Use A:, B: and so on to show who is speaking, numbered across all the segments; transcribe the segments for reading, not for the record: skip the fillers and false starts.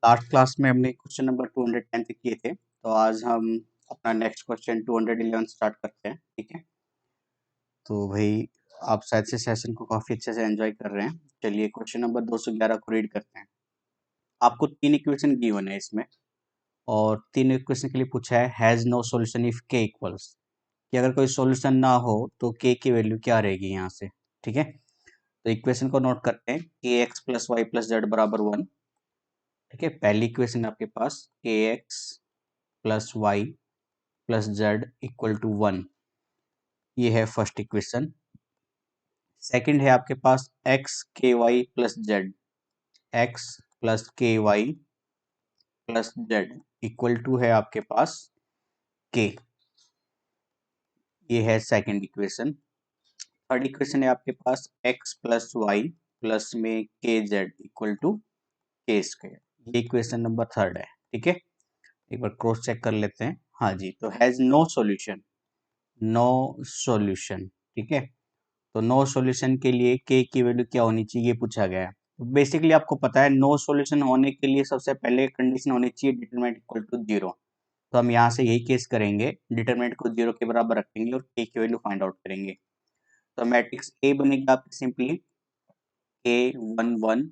A: Last class में हमने question number 210 तक किए थे, तो आज हम अपना नेक्स्ट क्वेश्चन 211 स्टार्ट करते हैं। ठीक है, तो भाई आप शायद से सेशन को काफ़ी अच्छे से एंजॉय कर रहे हैं। चलिए क्वेश्चन नंबर 211 को रीड करते हैं। आपको तीन इक्वेशन गिवन है इसमें, और तीन इक्वेशन के लिए पूछा है हैज़ नो सॉल्यूशन इफ के इक्वल्स, कि अगर कोई सॉल्यूशन ना हो तो के की वैल्यू क्या रहेगी यहाँ से। ठीक है, तो इक्वेशन को नोट करते हैं, K X plus Y plus Z बराबर 1। ठीक है, पहली इक्वेशन आपके पास K X plus Y plus Z equal to 1, ये है फर्स्ट इक्वेशन। सेकंड है आपके पास X K Y plus Z, X plus K Y plus Z equal to है आपके पास के, ये है सेकंड इक्वेशन। थर्ड इक्वेशन है आपके पास एक्स प्लस वाई प्लस में के जेड इक्वल टू के स्क्वायर, ये इक्वेशन नंबर थर्ड है। ठीक है, एक बार क्रॉस चेक कर लेते हैं। हाँ जी, तो has no solution, no solution. ठीक है, तो नो सॉल्यूशन के लिए के की वैल्यू क्या होनी चाहिए ये पूछा गया है। तो बेसिकली आपको पता है नो सॉल्यूशन होने के लिए सबसे पहले कंडीशन होनी चाहिए डिटरमिनेंट इक्वल टू 0। तो हम यहाँ से यही केस करेंगे, डिटरमिनेंट को 0 के बराबर रखेंगे और के की वैल्यू फाइंड आउट करेंगे। तो मैट्रिक्स ए बनेगी आपकी सिंपली के 1 1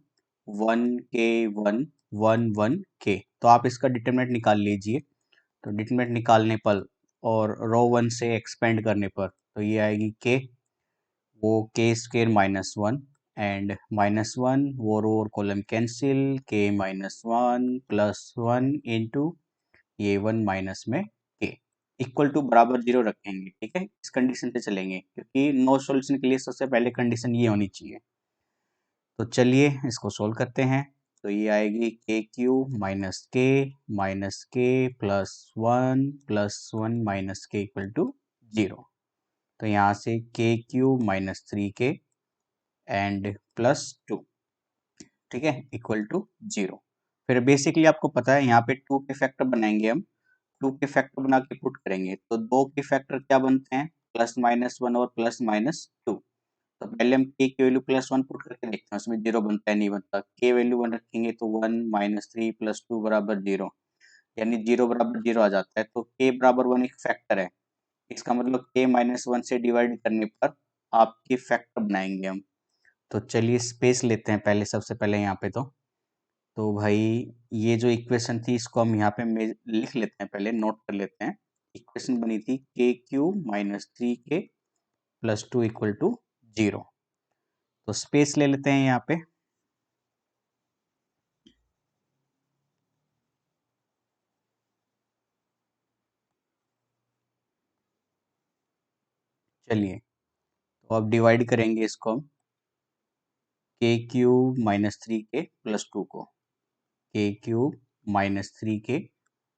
A: 1 के 1 1 1 के। तो आप इसका डिटरमिनेंट निकाल लीजिए। तो डिटरमिनेंट निकालने पर और रो 1 से एक्सपेंड करने पर तो ये आएगी के, वो के स्क्वेयर माइनस 1 एंड माइनस 1 वो रो और कॉलम कैंसिल, के माइनस 1 प्लस 1 इंटू ये 1 माइनस में के इक्वल टू बराबर 0 रखेंगे। ठीक है, इस कंडीशन पे चलेंगे क्योंकि नो सॉल्यूशन के लिए सबसे पहले कंडीशन ये होनी चाहिए। तो चलिए इसको सोल्व करते हैं। तो ये आएगी के क्यू माइनस के प्लस वन माइनस के इक्वल टू 0। तो यहाँ से के क्यू माइनस 3 के एंड प्लस 2, ठीक है, इक्वल टू 0। फिर बेसिकली आपको पता है यहाँ पे 2 के फैक्टर बनाएंगे हम, 2 के फैक्टर बना के पुट करेंगे तो 2 के फैक्टर क्या बनते हैं, प्लस माइनस 1 और प्लस माइनस 2। तो पहले हम के की वैल्यू प्लस 1 पुट करके देखते हैं उसमें 0 बनता है नहीं बनता। के वैल्यू 1 रखेंगे तो 1 माइनस 3 प्लस 2 बराबर 0, यानी 0 बराबर 0 आ जाता है। तो के बराबर 1 एक फैक्टर है, इसका मतलब के माइनस 1 से डिवाइड करने पर आपके फैक्टर बनाएंगे हम। तो चलिए स्पेस लेते हैं पहले, सबसे पहले यहाँ पे तो भाई ये जो इक्वेशन थी इसको हम यहाँ पे लिख लेते हैं, पहले नोट कर लेते हैं। इक्वेशन बनी थी के क्यू माइनस 3 के प्लस 2 इक्वल टू 0। तो स्पेस ले लेते हैं यहाँ पे। चलिए तो अब डिवाइड करेंगे इसको हम, के क्यूब माइनस 3 के प्लस 2 को, के क्यूब माइनस 3 के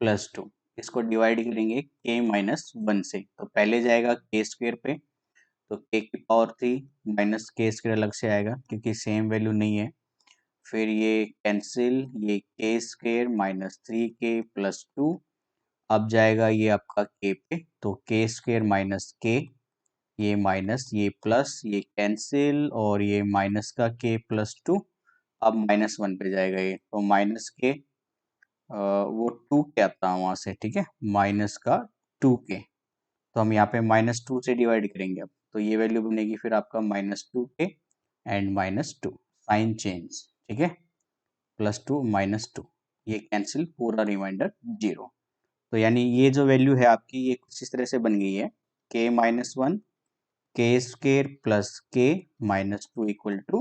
A: प्लस 2, इसको डिवाइड करेंगे के माइनस 1 से। तो पहले जाएगा के स्क्वेयर पे, तो के की पावर 3 माइनस के स्क्वेयर अलग से आएगा क्योंकि सेम वैल्यू नहीं है। फिर ये कैंसिल, ये के स्क्वेयर माइनस 3 के प्लस 2। अब जाएगा ये आपका के पे, तो के स्क्वेयर माइनस के, ये माइनस ये प्लस ये कैंसिल और ये माइनस का के प्लस 2। अब माइनस 1 पे जाएगा ये, तो माइनस के वो 2 के आता है वहाँ से। ठीक है, माइनस का 2 के, तो हम यहाँ पे माइनस 2 से डिवाइड करेंगे अब, तो ये वैल्यू बनेगी फिर आपका माइनस 2 के एंड माइनस 2, साइन चेंज। ठीक है, प्लस 2 माइनस 2, ये कैंसिल, पूरा रिमाइंडर 0। तो यानी ये जो वैल्यू है आपकी ये कुछ इस तरह से बन गई है, के माइनस 1 के स्क्वेयर प्लस के माइनस 2 इक्वल टू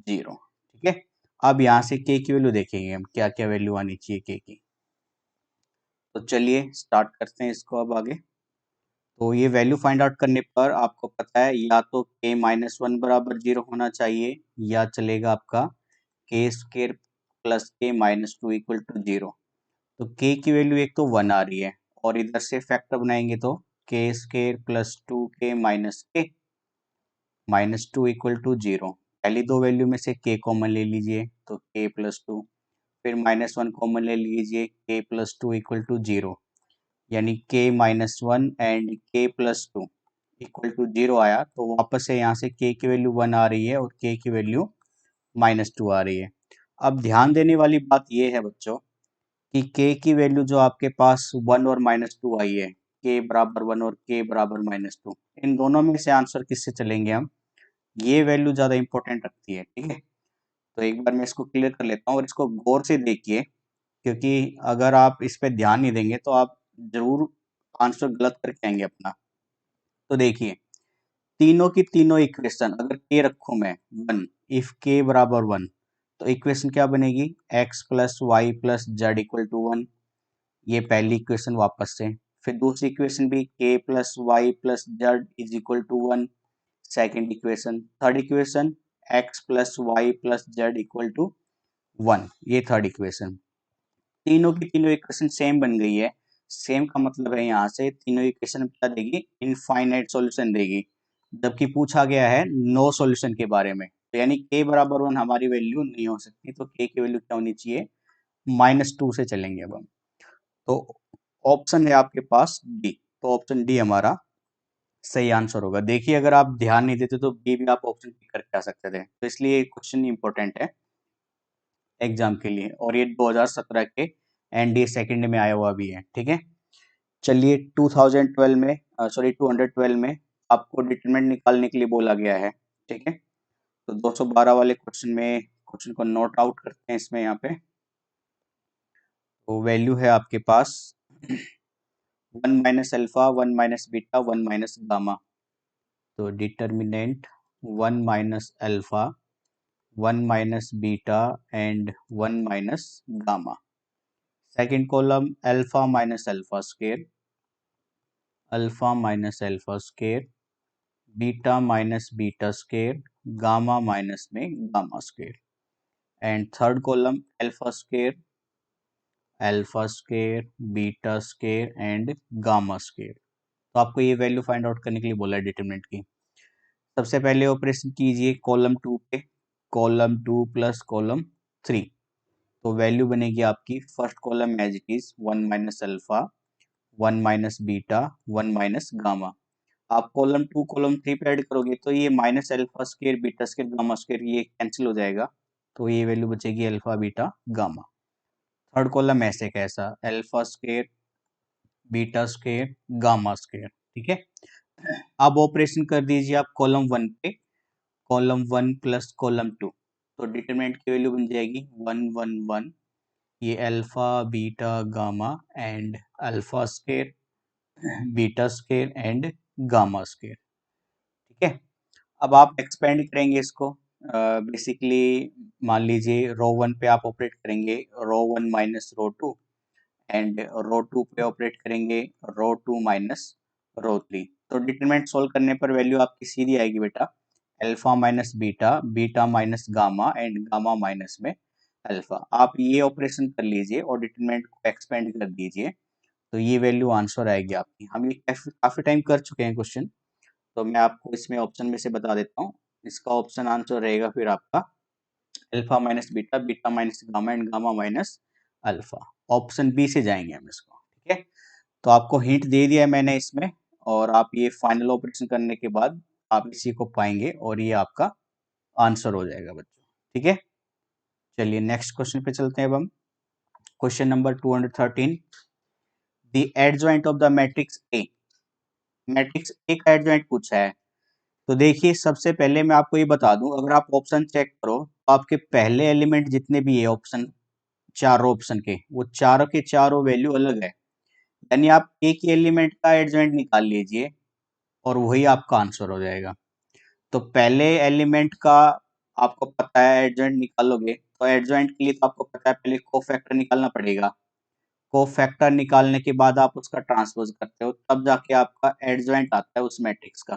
A: 0। ठीक है, अब यहाँ से के की वैल्यू देखेंगे हम क्या क्या वैल्यू आनी चाहिए के की। तो चलिए स्टार्ट करते हैं इसको अब आगे। तो ये वैल्यू फाइंड आउट करने पर आपको पता है या तो के माइनस 1 बराबर 0 होना चाहिए या चलेगा आपका के स्क्वेयर प्लस के माइनस 2 इक्वल टू 0। तो के की वैल्यू एक तो 1 आ रही है और इधर से फैक्टर बनाएंगे तो के स्क्वेयर प्लस 2 के माइनस 2 इक्वल टू 0। पहली दो वैल्यू में से के कॉमन ले लीजिए तो के प्लस 2, फिर माइनस 1 कॉमन ले लीजिए के प्लस 2 इक्वल टू 0, यानी के माइनस 1 एंड के प्लस 2 इक्वल टू 0 आया। तो वापस से यहाँ से के की वैल्यू 1 आ रही है और के की वैल्यू माइनस 2 आ रही है। अब ध्यान देने वाली बात यह है बच्चों कि k की वैल्यू जो आपके पास 1 और -2 आई है, k बराबर 1 और k बराबर -2, इन दोनों में से आंसर किससे चलेंगे हम? ये वैल्यू ज़्यादा इंपॉर्टेंट रखती है, ठीक है। तो एक बार मैं इसको क्लियर कर लेता हूँ और इसको गौर से देखिए, क्योंकि अगर आप इस पे ध्यान नहीं देंगे तो आप जरूर आंसर गलत करके आएंगे अपना। तो देखिए, तीनों की तीनों इक्वेशन अगर k रखूं मैं 1, इफ k बराबर 1, तो इक्वेशन क्या बनेगी? x plus Y plus Z equal to 1। ये पहली इक्वेशन वापस से। फिर दूसरी इक्वेशन भी k plus Y plus Z is equal to 1, second equation. Third equation x plus Y plus Z equal to 1, ये थर्ड इक्वेशन। तीनों की तीनों इक्वेशन सेम बन गई है। सेम का मतलब है यहाँ से तीनों इक्वेशन क्या देगी? इनफाइनाइट सॉल्यूशन देगी, जबकि पूछा गया है नो सॉल्यूशन के बारे में। तो यानी k बराबर 1 हमारी वैल्यू नहीं हो सकती, तो k की वैल्यू क्या होनी चाहिए? -2 से चलेंगे अब हम। तो ऑप्शन है आपके पास डी, तो ऑप्शन डी हमारा सही आंसर होगा। देखिए, अगर आप ध्यान नहीं देते तो बी भी आप ऑप्शन पिक करके आ सकते थे, तो इसलिए क्वेश्चन इंपॉर्टेंट है एग्जाम के लिए, और ये 2017 के एनडीए सेकंड में आया हुआ भी है, ठीक है। चलिए 2012 में, सॉरी 212 में आपको डिटरमिनेंट निकालने के लिए बोला गया है, ठीक है। तो 212 वाले क्वेश्चन में क्वेश्चन को नोट आउट करते हैं इसमें यहाँ पे। तो वैल्यू है आपके पास 1 minus alpha, 1 minus beta, 1 minus gamma. तो determinant 1 minus alpha, 1 minus beta and 1 minus gamma. Second column alpha minus alpha square, alpha minus alpha square, beta minus beta square, gamma minus में gamma square. And third column alpha square, alpha square, beta square and gamma square. तो आपको ये value find out करने के लिए बोला है determinant की। सबसे पहले ऑपरेशन कीजिए कॉलम 2 पे, कॉलम 2 प्लस कॉलम 3। तो वैल्यू बनेगी आपकी first column as it is 1 minus alpha, 1 minus beta, 1 minus gamma. आप कॉलम 2 कॉलम 3 पे ऐड करोगे तो ये minus alpha square beta square gamma square ये कैंसिल हो जाएगा, तो ये वैल्यू बचेगी alpha beta gamma. Third column ऐसे कैसा, alpha square, beta square, gamma square, ठीक है। अब ऑपरेशन कर दीजिए आप कॉलम 1 पे, कॉलम 1 प्लस कॉलम 2। तो डिटरमिनेंट की वैल्यू बन जाएगी 1 1 1, ये alpha beta gamma and alpha square, beta square and gamma square, ठीक है। अब आप एक्सपेंड करेंगे इसको, बेसिकली मान लीजिए रो 1 पे आप ऑपरेट करेंगे रो 1 माइनस रो 2, एंड रो 2 पे ऑपरेट करेंगे रो 2 माइनस रो 3। तो डिटरमिनेंट सोल्व करने पर वैल्यू आपकी सीधी आएगी बेटा, alpha minus beta, beta minus gamma and gamma minus में अल्फा। आप ये ऑपरेशन कर लीजिए और डिटरमिनेंट को एक्सपेंड कर दीजिए, तो ये वैल्यू आंसर आएगी आपकी। हम ये काफी टाइम कर चुके हैं क्वेश्चन, तो मैं आपको इसमें ऑप्शन में से बता देता हूँ। इसका ऑप्शन आंसर रहेगा फिर आपका alpha minus beta, beta minus gamma and gamma minus alpha. Option B से जाएंगे हम इसको, ठीक है। तो आपको हिंट दे दिया है मैंने इसमें, और आप ये फाइनल ऑपरेशन करने के बाद आप इसी को पाएंगे और ये आपका आंसर हो जाएगा बच्चों, ठीक है। चलिए नेक्स्ट क्वेश्चन पे चलते हैं अब हम। Question number 213, the adjoint of the matrix A. Matrix A का एडजॉइंट पूछा है। तो देखिए, सबसे पहले मैं आपको ये बता दूं, अगर आप ऑप्शन चेक करो तो आपके पहले एलिमेंट जितने भी है ऑप्शन, चारों ऑप्शन के, वो चारों के चारों वैल्यू अलग है। यानी आप एक ही एलिमेंट का एडजॉइंट निकाल लीजिए और वही आपका आंसर हो जाएगा। तो पहले एलिमेंट का आपको पता है एडजॉइंट निकालोगे, तो एडजॉइंट के लिए तो आपको पता है पहले कोफैक्टर निकालना पड़ेगा। कोफैक्टर निकालने के बाद आप उसका ट्रांसपोज करते हो, तब जाके आपका एडजॉइंट आता है उस मैट्रिक्स का,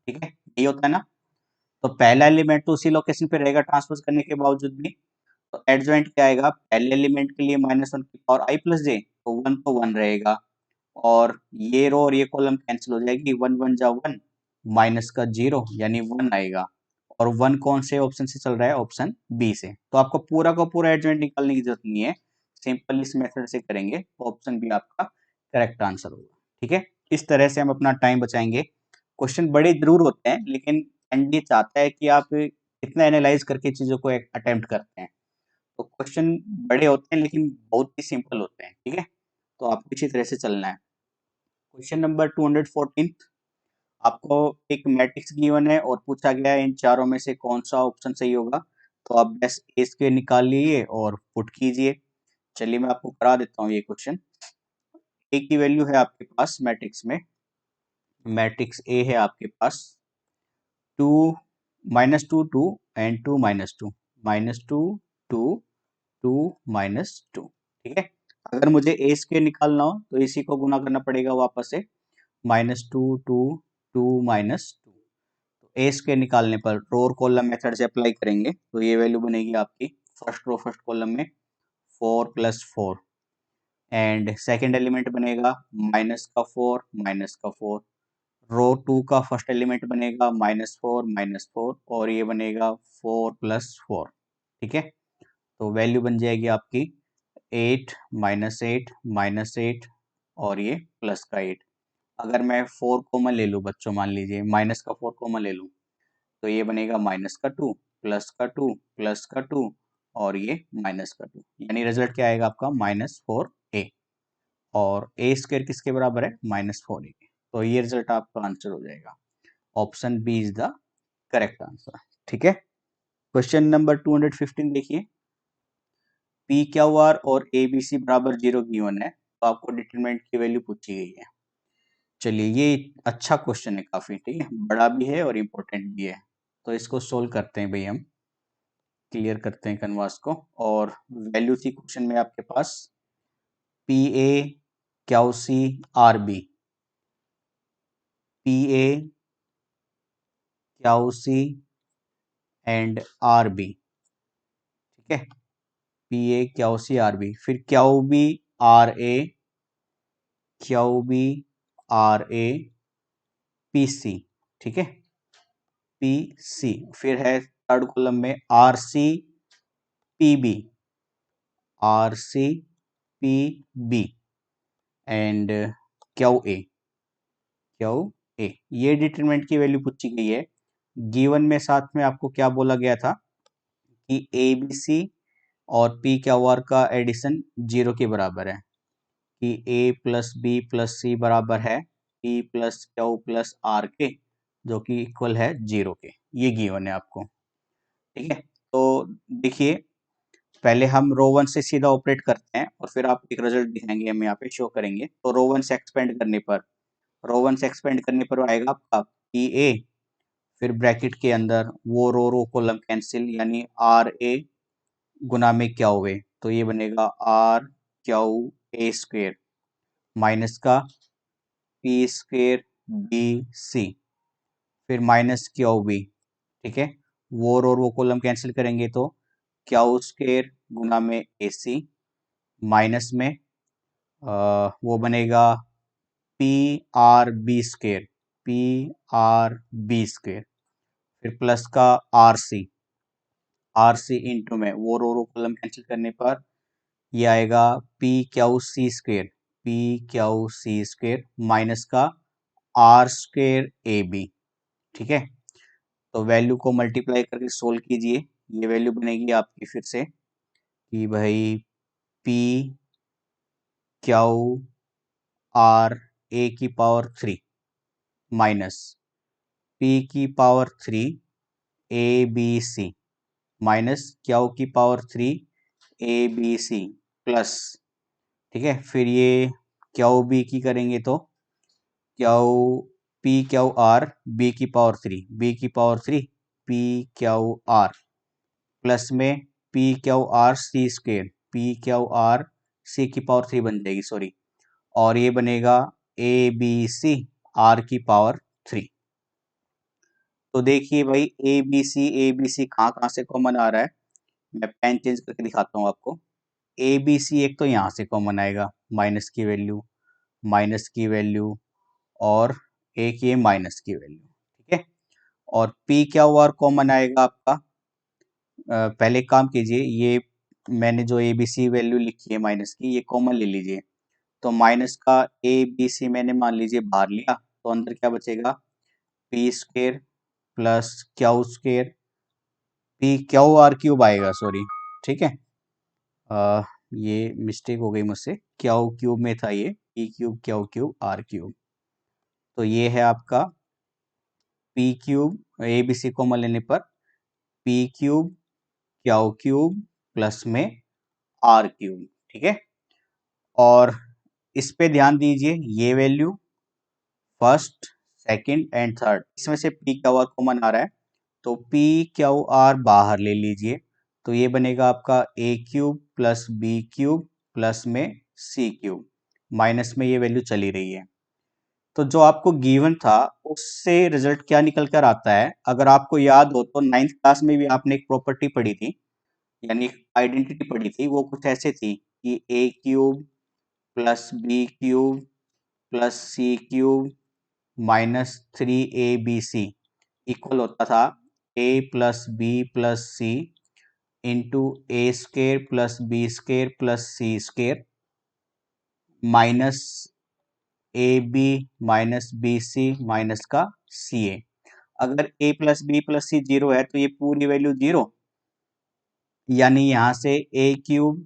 A: ठीक है। यही होता है ना। तो पहला एलिमेंट तो उसी लोकेशन पे रहेगा ट्रांसपोज करने के बावजूद भी। तो एडजॉइंट क्या आएगा, पहले एलिमेंट के लिए -1 की पावर आई प्लस जे, तो 1 तो 1 रहेगा, और ये रो और ये कॉलम कैंसिल हो जाएगी, 1 1 जा 1, माइनस का 0 यानी 1 आएगा। और 1 कौन से ऑप्शन से चल रहा है, ऑप्शन बी से। तो आपको पूरा का पूरा एडजॉइंट निकालने की जरूरत नहीं है, सिंपल इस मेथड से करेंगे तो ऑप्शन बी आपका करेक्ट आंसर होगा, ठीक है। इस तरह से हम अपना टाइम बचाएंगे। क्वेश्चन बड़े जरूर होते हैं, लेकिन एनडीए चाहता है कि आप कितना एनालाइज करके चीजों को अटेम्प्ट करते हैं। तो क्वेश्चन बड़े होते हैं लेकिन बहुत ही सिंपल होते हैं, ठीक है। तो आपको इसी तरह से चलना है। क्वेश्चन नंबर 214, आपको एक मैट्रिक्स गिवन है और पूछा गया है इन चारों में से कौन सा ऑप्शन सही होगा। तो आप बस ए स्क्वायर निकाल लीजिए और पुट कीजिए। चलिए मैं आपको करा देता हूँ ये क्वेश्चन। ए की वैल्यू है आपके पास मैट्रिक्स में, मैट्रिक्स ए है आपके पास 2 -2 2 एंड 2 -2 -2 2 2 -2, ठीक है। अगर मुझे ए स्क्वायर निकालना हो तो इसी को गुना करना पड़ेगा वापस से, -2 2 2 -2। तो ए स्क्वायर निकालने पर रो और कॉलम मेथड से अप्लाई करेंगे तो ये वैल्यू बनेगी आपकी फर्स्ट रो फर्स्ट कॉलम में 4 + 4 एंड सेकेंड एलिमेंट बनेगा -4 रो 2 का फर्स्ट एलिमेंट बनेगा -4 और ये बनेगा 4 + 4, ठीक है। तो वैल्यू बन जाएगी आपकी 8 -8 -8 और ये प्लस का 8। अगर मैं 4 कॉमन ले लूँ बच्चों, मान लीजिए माइनस का 4 कॉमन ले लूँ तो ये बनेगा -2 प्लस का 2 प्लस का 2 और ये -2, यानी रिजल्ट क्या आएगा आपका -4a। और ए स्क्वायर किसके बराबर है -4a के। तो ये रिजल्ट आपका आंसर हो जाएगा। Option B is the correct answer, ठीक है। क्वेश्चन नंबर 215 देखिए, पी क्यू आर और ए बी सी बराबर 0 गिवन है तो आपको डिटरमिनेंट की वैल्यू पूछी गई है। चलिए ये अच्छा क्वेश्चन है काफी, ठीक है, बड़ा भी है और इम्पोर्टेंट भी है। तो इसको सोल्व करते हैं भाई, हम क्लियर करते हैं कैनवास को। और वैल्यू थी क्वेश्चन में आपके पास P A Q C R B, P A Q C and R B, ठीक है। P A Q C R B, फिर Q B R A, Q B R A P C, ठीक है, P C. फिर है third column में R C P B, R C P B and Q A, Q A. ये determinant की value पूछी गई है। गिवन में साथ में आपको क्या बोला गया था कि ए बी सी और पी क्यू आर का एडिशन 0 के बराबर है, कि A plus B plus C बराबर है P plus Q plus R के, जो कि इक्वल है 0 के। ये गिवन है आपको, ठीक है। तो देखिए पहले हम रो 1 से सीधा ऑपरेट करते हैं और फिर आप एक रिजल्ट दिखाएंगे, हम यहाँ पे शो करेंगे। तो रो 1 से एक्सपेंड करने पर, रो 1 से एक्सपेंड करने पर आएगा आपका पी ए, फिर ब्रैकेट के अंदर वो रो कॉलम कैंसिल, यानी आर ए गुना में क्यू ए, तो ये बनेगा R Q A square minus का पी स्क्वेयर बी सी, फिर माइनस क्यू बी, ठीक है। वो कॉलम कैंसिल करेंगे तो क्यू स्क्वेयर गुना में ए सी माइनस में वो बनेगा P R B square, P R B square, फिर प्लस का आर सी इंटू में वो रो कॉलम कैंसिल करने पर ये आएगा P Q C square, P Q C square minus का आर स्क्वेयर ए बी, ठीक है। तो वैल्यू को मल्टीप्लाई करके सोल्व कीजिए। ये वैल्यू बनेगी आपकी फिर से कि भाई पी क्यू आर ए की पावर 3 माइनस पी की power 3 A B C minus Q की power 3 A B C plus, ठीक है। फिर ये क्यू बी की करेंगे तो Q P Q R B की पावर 3, बी की power 3 P Q R plus में P Q R C square, P Q R C की पावर 3 बन जाएगी, सॉरी, और ये बनेगा ए बी सी आर की पावर 3। तो देखिए भाई ए बी सी कहाँ कहाँ से कॉमन आ रहा है, मैं पेन चेंज करके दिखाता हूँ आपको। ए बी सी एक तो यहाँ से कॉमन आएगा, माइनस की वैल्यू और एक ये माइनस की वैल्यू, ठीक है। और पी क्यू आर कॉमन आएगा आपका, पहले काम कीजिए, ये मैंने जो ए बी सी वैल्यू लिखी है माइनस की, ये कॉमन ले लीजिए। तो माइनस का ए बी सी मैंने मान लीजिए बाहर लिया, तो अंदर क्या बचेगा P square plus Q square, P Q are cube आएगा, सॉरी, ठीक है। ये मिस्टेक हो गई मुझसे, क्यू क्यूब में था ये, P cube Q cube R cube. तो ये है आपका P cube, A B C common लेने पर P cube Q cube plus में आर क्यूब, ठीक है। और इस पे ध्यान दीजिए, ये value first second and third, इसमें से पी क्यू आर कॉमन आ रहा है, तो पी क्यू आर बाहर ले लीजिए, तो ये बनेगा आपका A cube plus B cube plus में सी क्यूब, माइनस में ये वैल्यू चली रही है। तो जो आपको गिवन था उससे रिजल्ट क्या निकल कर आता है, अगर आपको याद हो तो नाइन्थ क्लास में भी आपने एक प्रॉपर्टी पढ़ी थी, यानी आइडेंटिटी पढ़ी थी, वो कुछ ऐसे थी कि a cube plus B cube plus C cube minus 3abc equal होता था a plus B plus c into a square plus b square plus c square minus a b minus b C minus का c a. अगर a plus B plus c zero है तो ये पूरी value zero, यानी यहां से a cube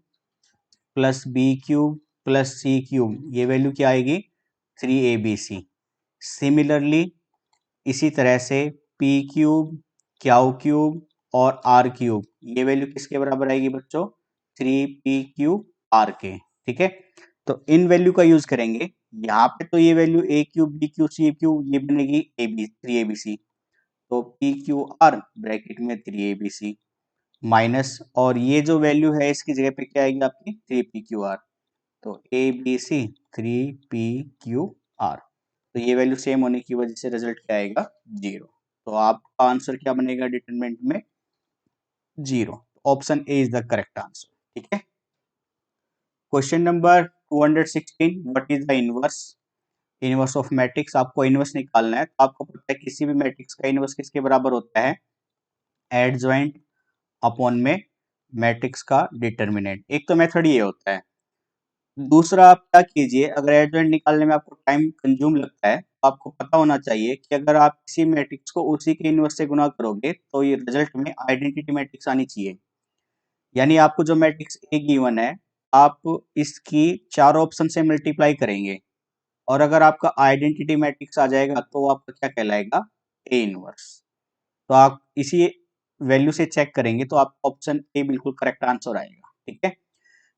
A: plus B cube plus C cube, ये वैल्यू क्या आएगी 3abc। सिमिलरली इसी तरह से पी क्यूब क्यू क्यूब और आर क्यूब, ये वैल्यू किसके बराबर आएगी बच्चों 3p आर के, ठीक है। तो इन वैल्यू का यूज करेंगे, यहाँ पे तो ये value a cube b cube c cube ये बनेगी ए बी 3abc, तो पी क्यू आर ब्रैकेट में 3abc माइनस, और ये जो वैल्यू है इसकी जगह पे क्या आएगी आपकी 3pqr, तो ए बी सी 3pqr, तो ये वैल्यू सेम होने की वजह से रिजल्ट क्या आएगा जीरो। तो आपका आंसर क्या बनेगा डिटरमिनेंट में zero, option A is the correct answer, ठीक है। Question number 216, what is the inverse, inverse of matrix, आपको इनवर्स निकालना है। तो आपको पता है किसी भी मैट्रिक्स का इनवर्स किसके बराबर होता है, एडजॉइंट अपॉन में मैट्रिक्स का डिटरमिनेंट। एक तो मेथड ये होता है, दूसरा आप क्या कीजिए, अगर एडजॉइंट निकालने में आपको टाइम कंज्यूम लगता है तो आपको पता होना चाहिए कि अगर आप किसी मैट्रिक्स को उसी के इनवर्स से गुना करोगे तो ये रिजल्ट में आइडेंटिटी मैट्रिक्स आनी चाहिए। यानी आपको जो मैट्रिक्स ए गिवन है, आप इसकी चार ऑप्शन से मल्टीप्लाई करेंगे, और अगर आपका आइडेंटिटी मैट्रिक्स आ जाएगा तो वो आपका क्या कहलाएगा ए इनवर्स। तो आप इसी वैल्यू से चेक करेंगे तो आपका ऑप्शन ए बिल्कुल करेक्ट आंसर आएगा, ठीक है।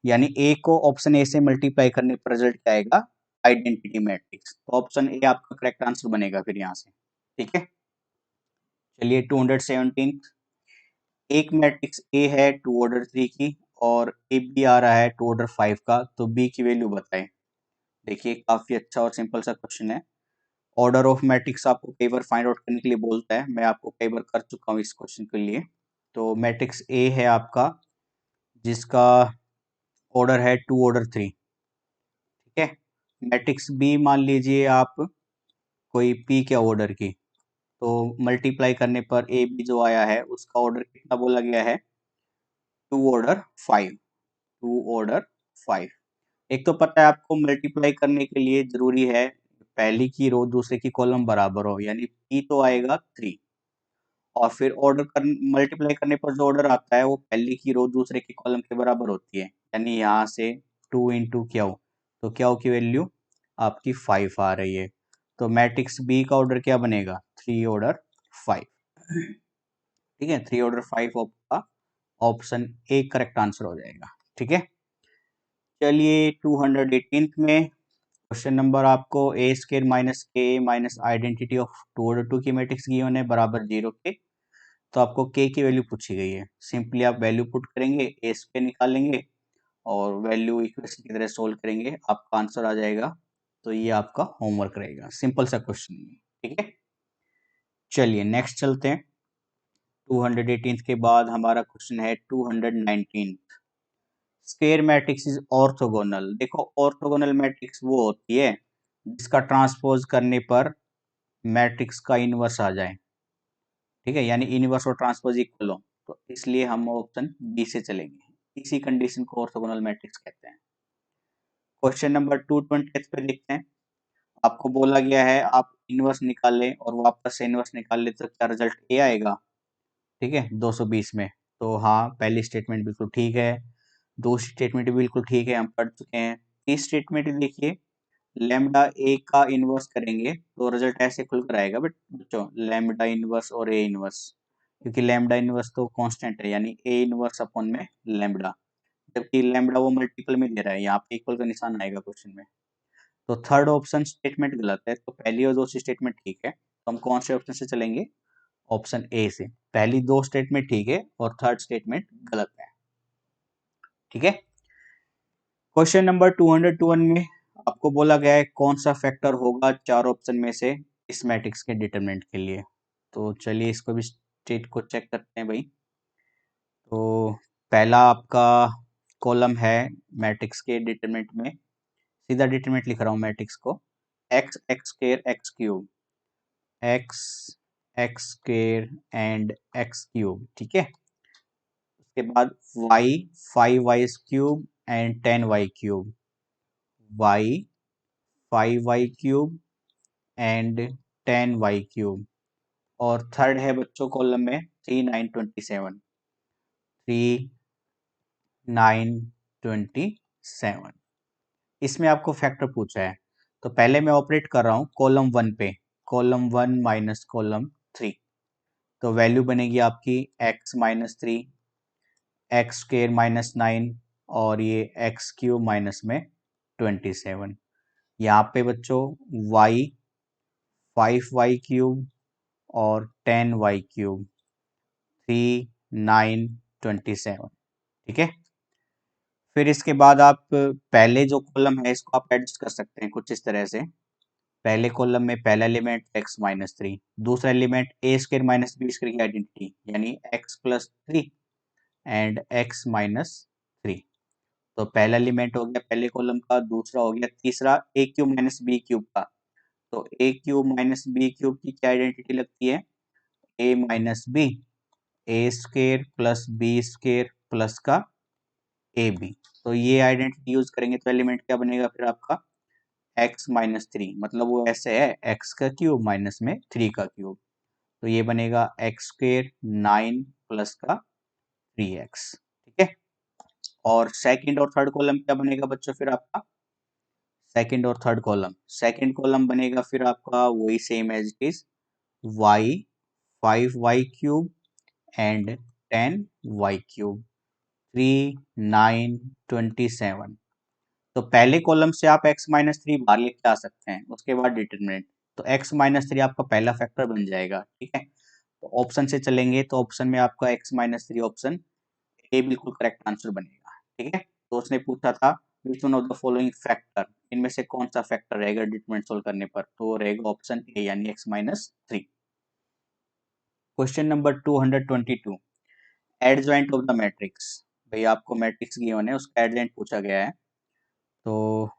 A: यानी ए को ऑप्शन ए से मल्टीप्लाई करने पर रिजल्ट क्या आएगा आइडेंटिटी मैट्रिक्स, तो ऑप्शन ए आपका करेक्ट आंसर बनेगा फिर यहाँ से, ठीक है। चलिए 217, एक मैट्रिक्स ए है टू ऑर्डर 3 की और ए बी आ रहा है टू ऑर्डर 5 का, तो बी की वैल्यू बताएं। देखिए काफी अच्छा और सिंपल सा क्वेश्चन है। ऑर्डर ऑफ मैट्रिक्स आपको कई बार फाइंड आउट करने के लिए बोलता है, मैं आपको कई बार कर चुका हूँ इस क्वेश्चन के लिए। तो मैट्रिक्स ए है आपका जिसका ऑर्डर है टू ऑर्डर 3, ठीक है। मैट्रिक्स बी मान लीजिए आप कोई पी क्या ऑर्डर की, तो मल्टीप्लाई करने पर ए बी जो आया है उसका ऑर्डर कितना बोला गया है टू ऑर्डर 5, टू ऑर्डर 5। एक तो पता है आपको मल्टीप्लाई करने के लिए जरूरी है पहली की रो दूसरे की कॉलम बराबर हो, यानी पी तो आएगा 3, और फिर ऑर्डर कर मल्टीप्लाई करने पर जो ऑर्डर आता है वो पहली की रो दूसरे की कॉलम के बराबर होती है, यानी यहाँ से 2 इंटू क्यू, तो क्यू की वैल्यू आपकी 5 आ रही है, तो मैट्रिक्स बी का ऑर्डर क्या बनेगा 3 ऑर्डर 5, ठीक है। 3 ऑर्डर 5 आपका ऑप्शन ए करेक्ट आंसर हो जाएगा, ठीक है। चलिए 218 में क्वेश्चन नंबर आपको A square minus K minus identity of two order 2 की मैट्रिक्स गिवन है बराबर 0 के, तो आपको के की वैल्यू पूछी गई है। सिंपली आप वैल्यू पुट करेंगे, ए स्क्वायर निकालेंगे और वैल्यू इक्वेशन की तरह सोल्व करेंगे, आपका आंसर आ जाएगा। तो ये आपका होमवर्क रहेगा, सिंपल सा क्वेश्चन है, ठीक है। चलिए नेक्स्ट चलते हैं। 218 के बाद हमारा क्वेश्चन है 219, स्क्वायर मैट्रिक्स इज ऑर्थोगोनल। देखो ऑर्थोगोनल मैट्रिक्स वो होती है जिसका ट्रांसपोज करने पर मैट्रिक्स का इनवर्स आ जाए, ठीक है, यानी इनवर्स और ट्रांसपोज इक्वल हो, तो इसलिए हम ऑप्शन बी से चलेंगे। इसी कंडीशन को ऑर्थोगोनल मैट्रिक्स कहते हैं। क्वेश्चन नंबर 220 पे देखते हैं। आपको बोला गया है आप इनवर्स निकाल लें और वापस से इनवर्स निकाल ले तो क्या रिजल्ट ए आएगा, ठीक है 220 में। तो हाँ पहली स्टेटमेंट बिल्कुल ठीक है, दूसरी स्टेटमेंट भी बिल्कुल ठीक है, हम पढ़ चुके हैं। तीसरी स्टेटमेंट देखिए, लैम्डा ए का इनवर्स करेंगे तो रिजल्ट ऐसे खुलकर आएगा। बट बच्चों लैम्डा इनवर्स और ए इनवर्स, क्योंकि लैम्डा इनवर्स तो कांस्टेंट है, यानी ए इनवर्स अपॉन में लैम्डा, जबकि लैम्डा वो मल्टीपल में दे रहा है, यहाँ पे इक्वल का निशान आएगा क्वेश्चन में। तो थर्ड ऑप्शन स्टेटमेंट गलत है, तो पहली और दूसरी स्टेटमेंट ठीक है। तो हम कौन से ऑप्शन से चलेंगे? ऑप्शन ए से। पहली दो स्टेटमेंट ठीक है और थर्ड स्टेटमेंट गलत है। ठीक है। क्वेश्चन नंबर 221 में आपको बोला गया है कौन सा फैक्टर होगा चार ऑप्शन में से इस मैट्रिक्स के डिटरमिनेंट के लिए। तो चलिए इसको भी स्टेट को चेक करते हैं भाई। तो पहला आपका कॉलम है मैट्रिक्स के डिटरमिनेंट में, सीधा डिटरमिनेंट लिख रहा हूँ मैट्रिक्स को, x x square x cube, x x square and x cube. ठीक है। उसके बाद y 5y cube and 10y cube, y 5y cube and 10y cube. और थर्ड है बच्चों कॉलम में 3927, 3927। इसमें आपको फैक्टर पूछा है, तो पहले मैं ऑपरेट कर रहा हूँ कॉलम 1 पे, कॉलम 1 माइनस कॉलम 3। तो वैल्यू बनेगी आपकी x minus 3, x square minus 9 और ये एक्स क्यूब माइनस में 27। यहाँ पे बच्चों y 5y क्यूब और 10y क्यूब, 3927। ठीक है। फिर इसके बाद आप पहले जो कॉलम है इसको आप एडजस्ट कर सकते हैं कुछ इस तरह से। पहले कॉलम में पहला एलिमेंट x माइनस 3, दूसरा एलिमेंट ए स्क्र माइनस बी स्क्र की आइडेंटिटी, यानी x plus 3 and x minus 3। तो पहला एलिमेंट हो गया पहले कॉलम का, दूसरा हो गया तीसरा a cube minus b cube का। तो a cube minus b cube की क्या आइडेंटिटी लगती है? A minus b, a square plus b square plus का ए बी। तो ये आइडेंटिटी यूज करेंगे तो एलिमेंट क्या बनेगा फिर आपका? x माइनस 3, मतलब वो ऐसे है x का क्यूब माइनस में 3 का क्यूब। तो ये बनेगा एक्स स्क्र 9 प्लस का 3x। ठीक है। और सेकंड और थर्ड कॉलम क्या बनेगा बच्चों फिर आपका? सेकंड और थर्ड कॉलम, सेकंड कॉलम बनेगा फिर आपका वही same as it is, y 5y cube and 10y cube, 3927। तो पहले कॉलम से आप x माइनस 3 बाहर लेके आ सकते हैं, उसके बाद डिटरमिनेंट। तो x माइनस 3 आपका पहला फैक्टर बन जाएगा। ठीक है। तो ऑप्शन से चलेंगे तो ऑप्शन में आपका x माइनस 3 ऑप्शन ए बिल्कुल करेक्ट आंसर बनेगा। ठीक है। तो उसने पूछा था which one of the following factor, इनमें से कौन सा फैक्टर रहेगा डिटरमिनेंट सोल्व करने पर, तो रहेगा ऑप्शन ए यानी x minus 3। Question number 222, adjoint of the matrix. भाई आपको मैट्रिक्स गिवन है, उसका एडजॉइंट पूछा गया है। तो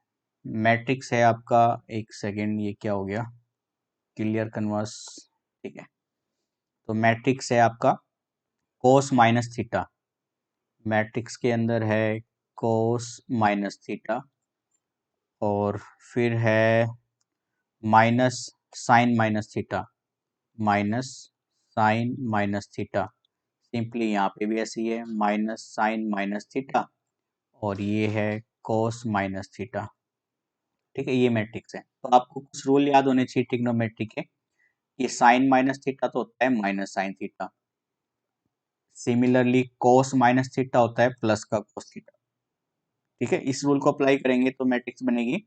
A: मैट्रिक्स है आपका, एक सेकेंड ये क्या हो गया, क्लियर कन्वर्स। ठीक है। तो मैट्रिक्स है आपका कोस माइनस थीटा, मैट्रिक्स के अंदर है कोस माइनस थीटा, और फिर है minus sine minus theta, minus sine minus theta. Simply यहाँ पे भी ऐसी है माइनस साइन माइनस थीटा, और ये है कोस माइनस थीटा। ठीक है। ये मैट्रिक्स है। तो आपको कुछ रूल याद होने चाहिए ट्रिग्नोमेट्री के। ये साइन माइनस थीटा तो होता है माइनस साइन थीटा, सिमिलरली कोस माइनस थीटा होता है प्लस का कोस थीटा। ठीक है। इस रूल को अप्लाई करेंगे तो मैट्रिक्स बनेगी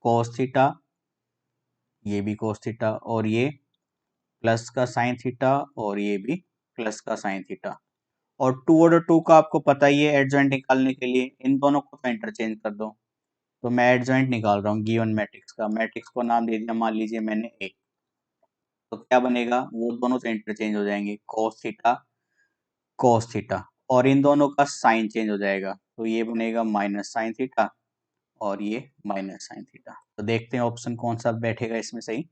A: कोस थीटा, ये भी कोस थीटा, और ये प्लस का साइन थीटा, और ये भी प्लस का साइन थीटा। और 2/2 का आपको पता ही है, एडजॉइंट निकालने के लिए इन दोनों को तो इंटरचेंज कर दो। तो मैं एडजॉइंट निकाल रहा हूँ गिवन मैट्रिक्स का, मैट्रिक्स को नाम दे दिया मान लीजिए मैंने ए। तो क्या बनेगा, वो दोनों से इंटरचेंज हो जाएंगे, कॉस थीटा, और इन दोनों का साइन चेंज हो जाएगा, तो ये बनेगा माइनस साइन थीटा और ये माइनस साइन थीटा। तो देखते हैं ऑप्शन कौन सा बैठेगा इसमें सही,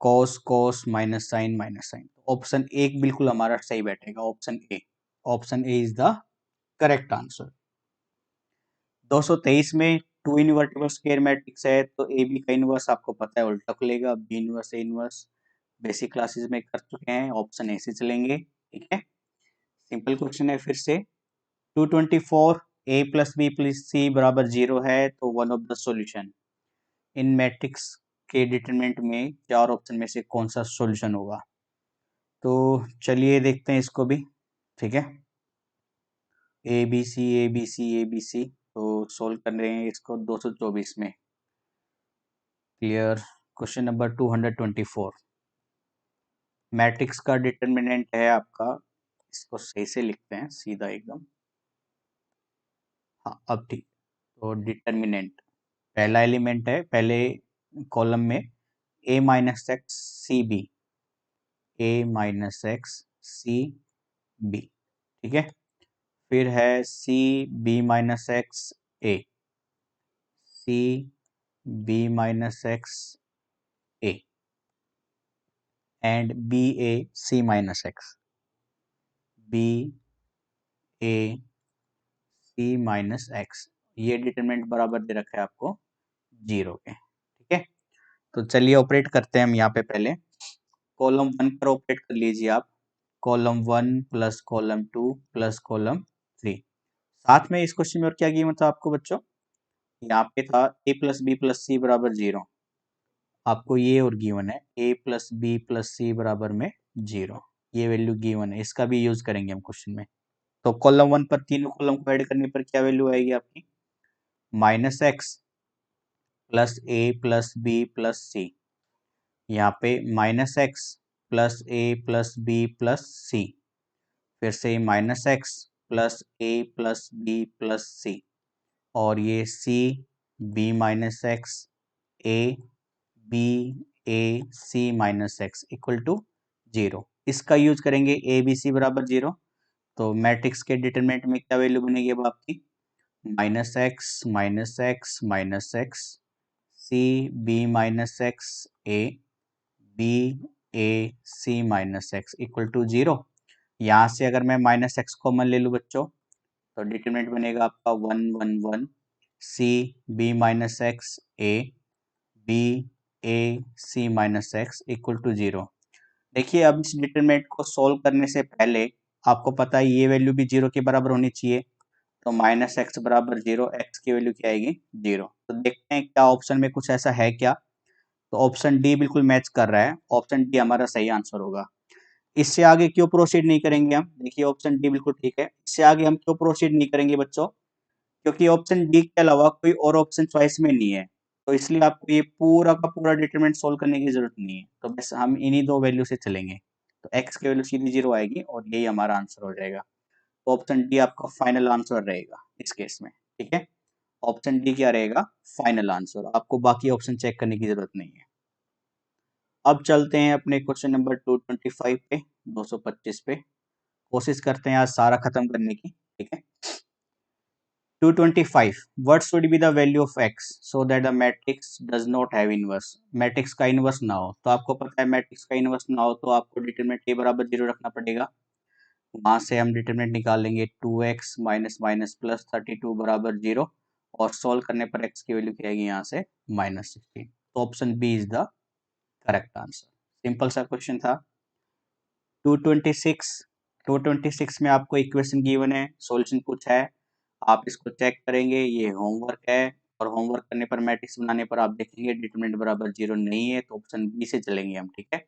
A: cos cos minus sine. Option एक बिल्कुल हमारा सही बैठेगा, option A, option A is the correct answer. 223 में टू इनवर्टिबल स्क्वायर मैट्रिक्स है, तो ए बी का इनवर्स आपको पता है उल्टा खुलेगा, B inverse A inverse basic classes में कर चुके हैं, ऑप्शन ए से चलेंगे। ठीक है। सिंपल क्वेश्चन है फिर से, 224 a plus B plus C बराबर 0 है तो one of the solution in matrix के डिटरमिनेंट में चार ऑप्शन में से कौन सा सॉल्यूशन होगा। तो चलिए देखते हैं इसको भी। ठीक है, A B C A B C A B C, तो सोल्व कर रहे हैं इसको 224 में। क्लियर। क्वेश्चन नंबर 224, मैट्रिक्स का डिटरमिनेंट है आपका, इसको सही से लिखते हैं सीधा एकदम। हाँ अब ठीक। तो डिटरमिनेंट पहला एलिमेंट है, पहले कॉलम में a minus X C B, a minus X C B. ठीक है, फिर है C B minus X A, C B minus X A and B A C minus X, B A C minus X. ये determinant बराबर दे रखा है आपको 0 के। ठीक है, तो चलिए ऑपरेट करते हैं हम यहाँ पे। पहले कॉलम 1 पर ऑपरेट कर लीजिए आप, column 1 plus column 2 plus column 3। साथ में इस क्वेश्चन में और क्या गिवन था आपको बच्चों, यहाँ पे था a plus B plus C बराबर 0, आपको ये और गिवन है a plus B plus C बराबर में 0, ये वैल्यू गिवन है, इसका भी यूज करेंगे हम क्वेश्चन में। तो कॉलम 1 पर तीनों कॉलम को ऐड करने पर क्या वैल्यू आएगी आपकी, minus X plus A plus B plus C, यहाँ पे minus X plus A plus B plus C, फिर से minus X plus A plus B plus C, और ये C B minus X A B A C minus X equal to 0। इसका use करेंगे ए B सी बराबर 0, तो मैट्रिक्स के determinant में क्या वैल्यू बनेगी अब आपकी, minus X minus X minus X C B minus X A B A C minus X equal to 0। यहाँ से अगर मैं माइनस एक्स कॉमन ले लूँ बच्चों, तो डिटरमिनेंट बनेगा आपका 1 1 1 C B minus X A B A C minus X equal to 0। देखिए अब इस डिटरमिनेंट को सोल्व करने से पहले आपको पता है ये वैल्यू भी 0 के बराबर होनी चाहिए, तो माइनस एक्स बराबर 0, एक्स की वैल्यू क्या आएगी 0। तो देखते हैं क्या ऑप्शन में कुछ ऐसा है क्या। तो ऑप्शन डी बिल्कुल मैच कर रहा है, ऑप्शन डी हमारा सही आंसर होगा। इससे आगे क्यों प्रोसीड नहीं करेंगे हम, देखिए ऑप्शन डी बिल्कुल ठीक है, इससे आगे हम क्यों प्रोसीड नहीं करेंगे बच्चों, क्योंकि ऑप्शन डी के अलावा कोई और ऑप्शन चॉइस में नहीं है, तो इसलिए आपको ये पूरा का पूरा डिटरमिनेंट सोल्व करने की जरूरत नहीं है, तो बस हम इन्हीं दो वैल्यू से चलेंगे। तो एक्स की वैल्यू सीधी 0 आएगी और यही हमारा आंसर हो जाएगा। तो ऑप्शन डी आपका फाइनल आंसर रहेगा इस केस में। ठीक है, ऑप्शन डी क्या रहेगा, फाइनल आंसर, आपको बाकी ऑप्शन चेक करने की जरूरत नहीं है। अब चलते हैं अपने क्वेश्चन नंबर 225 पे, 225 पे। कोशिश करते हैं आज सारा खत्म करने की। ठीक है, 225, what should be the value of x so that the matrix does not have inverse, matrix का इनवर्स ना हो। तो आपको पता है मैट्रिक्स का इनवर्स ना हो तो आपको डिटरमिनेंट a बराबर 0 रखना पड़ेगा, वहां से हम डिटरमिनेंट निकाल लेंगे 2x माइनस माइनस प्लस 32 बराबर 0, और सोल्व करने पर x की वैल्यू क्या आएगी यहाँ से -16। तो option B is the correct answer. Simple सा क्वेश्चन था। 226, 226 में आपको इक्वेशन गिवन है, सॉल्यूशन पूछा है, आप इसको चेक करेंगे, ये होमवर्क है, और होमवर्क करने पर मैट्रिक्स बनाने पर आप देखेंगे डिटरमिनेंट बराबर 0 नहीं है, तो ऑप्शन बी से चलेंगे हम। ठीक है,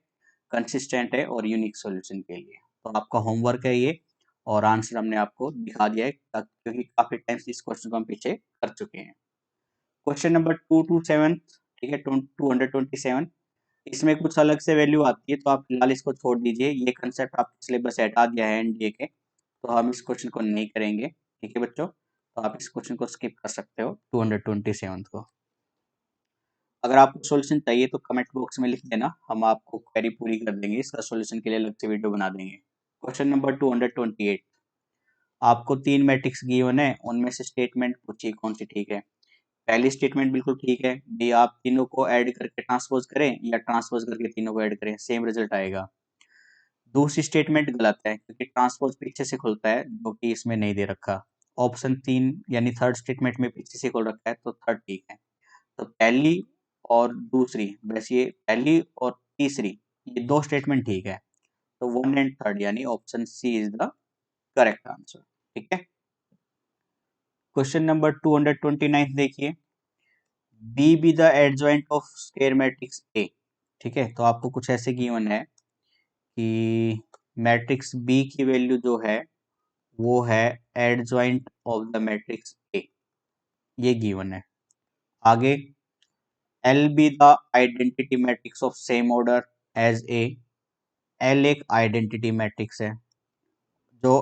A: कंसिस्टेंट है और यूनिक सॉल्यूशन के लिए। तो आपका होमवर्क है ये, और आंसर हमने आपको दिखा दिया है क्योंकि काफी टाइम्स इस क्वेश्चन को हम पीछे कर चुके हैं। क्वेश्चन नंबर 227, ठीक है, 227, इसमें कुछ अलग से वैल्यू आती है, तो आप फिलहाल इसको छोड़ दीजिए, ये कंसेप्ट आपके सिलेबस से हटा दिया है एनडीए के, तो हम इस क्वेश्चन को नहीं करेंगे। ठीक है बच्चों, तो आप इस क्वेश्चन को स्किप कर सकते हो 227 को। अगर आपको सॉल्यूशन चाहिए तो कमेंट बॉक्स में लिख देना, हम आपको क्वेरी पूरी कर देंगे, इसका सॉल्यूशन के लिए अलग से वीडियो बना देंगे। क्वेश्चन नंबर 228, आपको तीन मैट्रिक्स गिवन है, उनमें से स्टेटमेंट पूछिए कौन सी ठीक है। पहली स्टेटमेंट बिल्कुल ठीक है भी, आप तीनों को ऐड करके ट्रांसपोज करें या ट्रांसपोज करके तीनों को ऐड करें, सेम रिजल्ट आएगा। दूसरी स्टेटमेंट गलत है क्योंकि ट्रांसपोज पीछे से खुलता है, जो कि इसमें नहीं दे रखा। ऑप्शन 3 यानी थर्ड स्टेटमेंट में पीछे से खुल रखा है, तो थर्ड ठीक है। तो पहली और दूसरी, वैसे ये पहली और तीसरी, ये दो स्टेटमेंट ठीक है, तो 1 एंड 3 यानी option C is the correct answer. ठीक है, क्वेश्चन नंबर 229 देखिए, B be the adjoint of square matrix A. ठीक है, तो आपको कुछ ऐसे गिवन है कि मैट्रिक्स बी की वैल्यू जो है वो है adjoint of the matrix A, ये गिवन है। आगे, L be the identity matrix of same order as A. L एक आइडेंटिटी मैट्रिक्स है, जो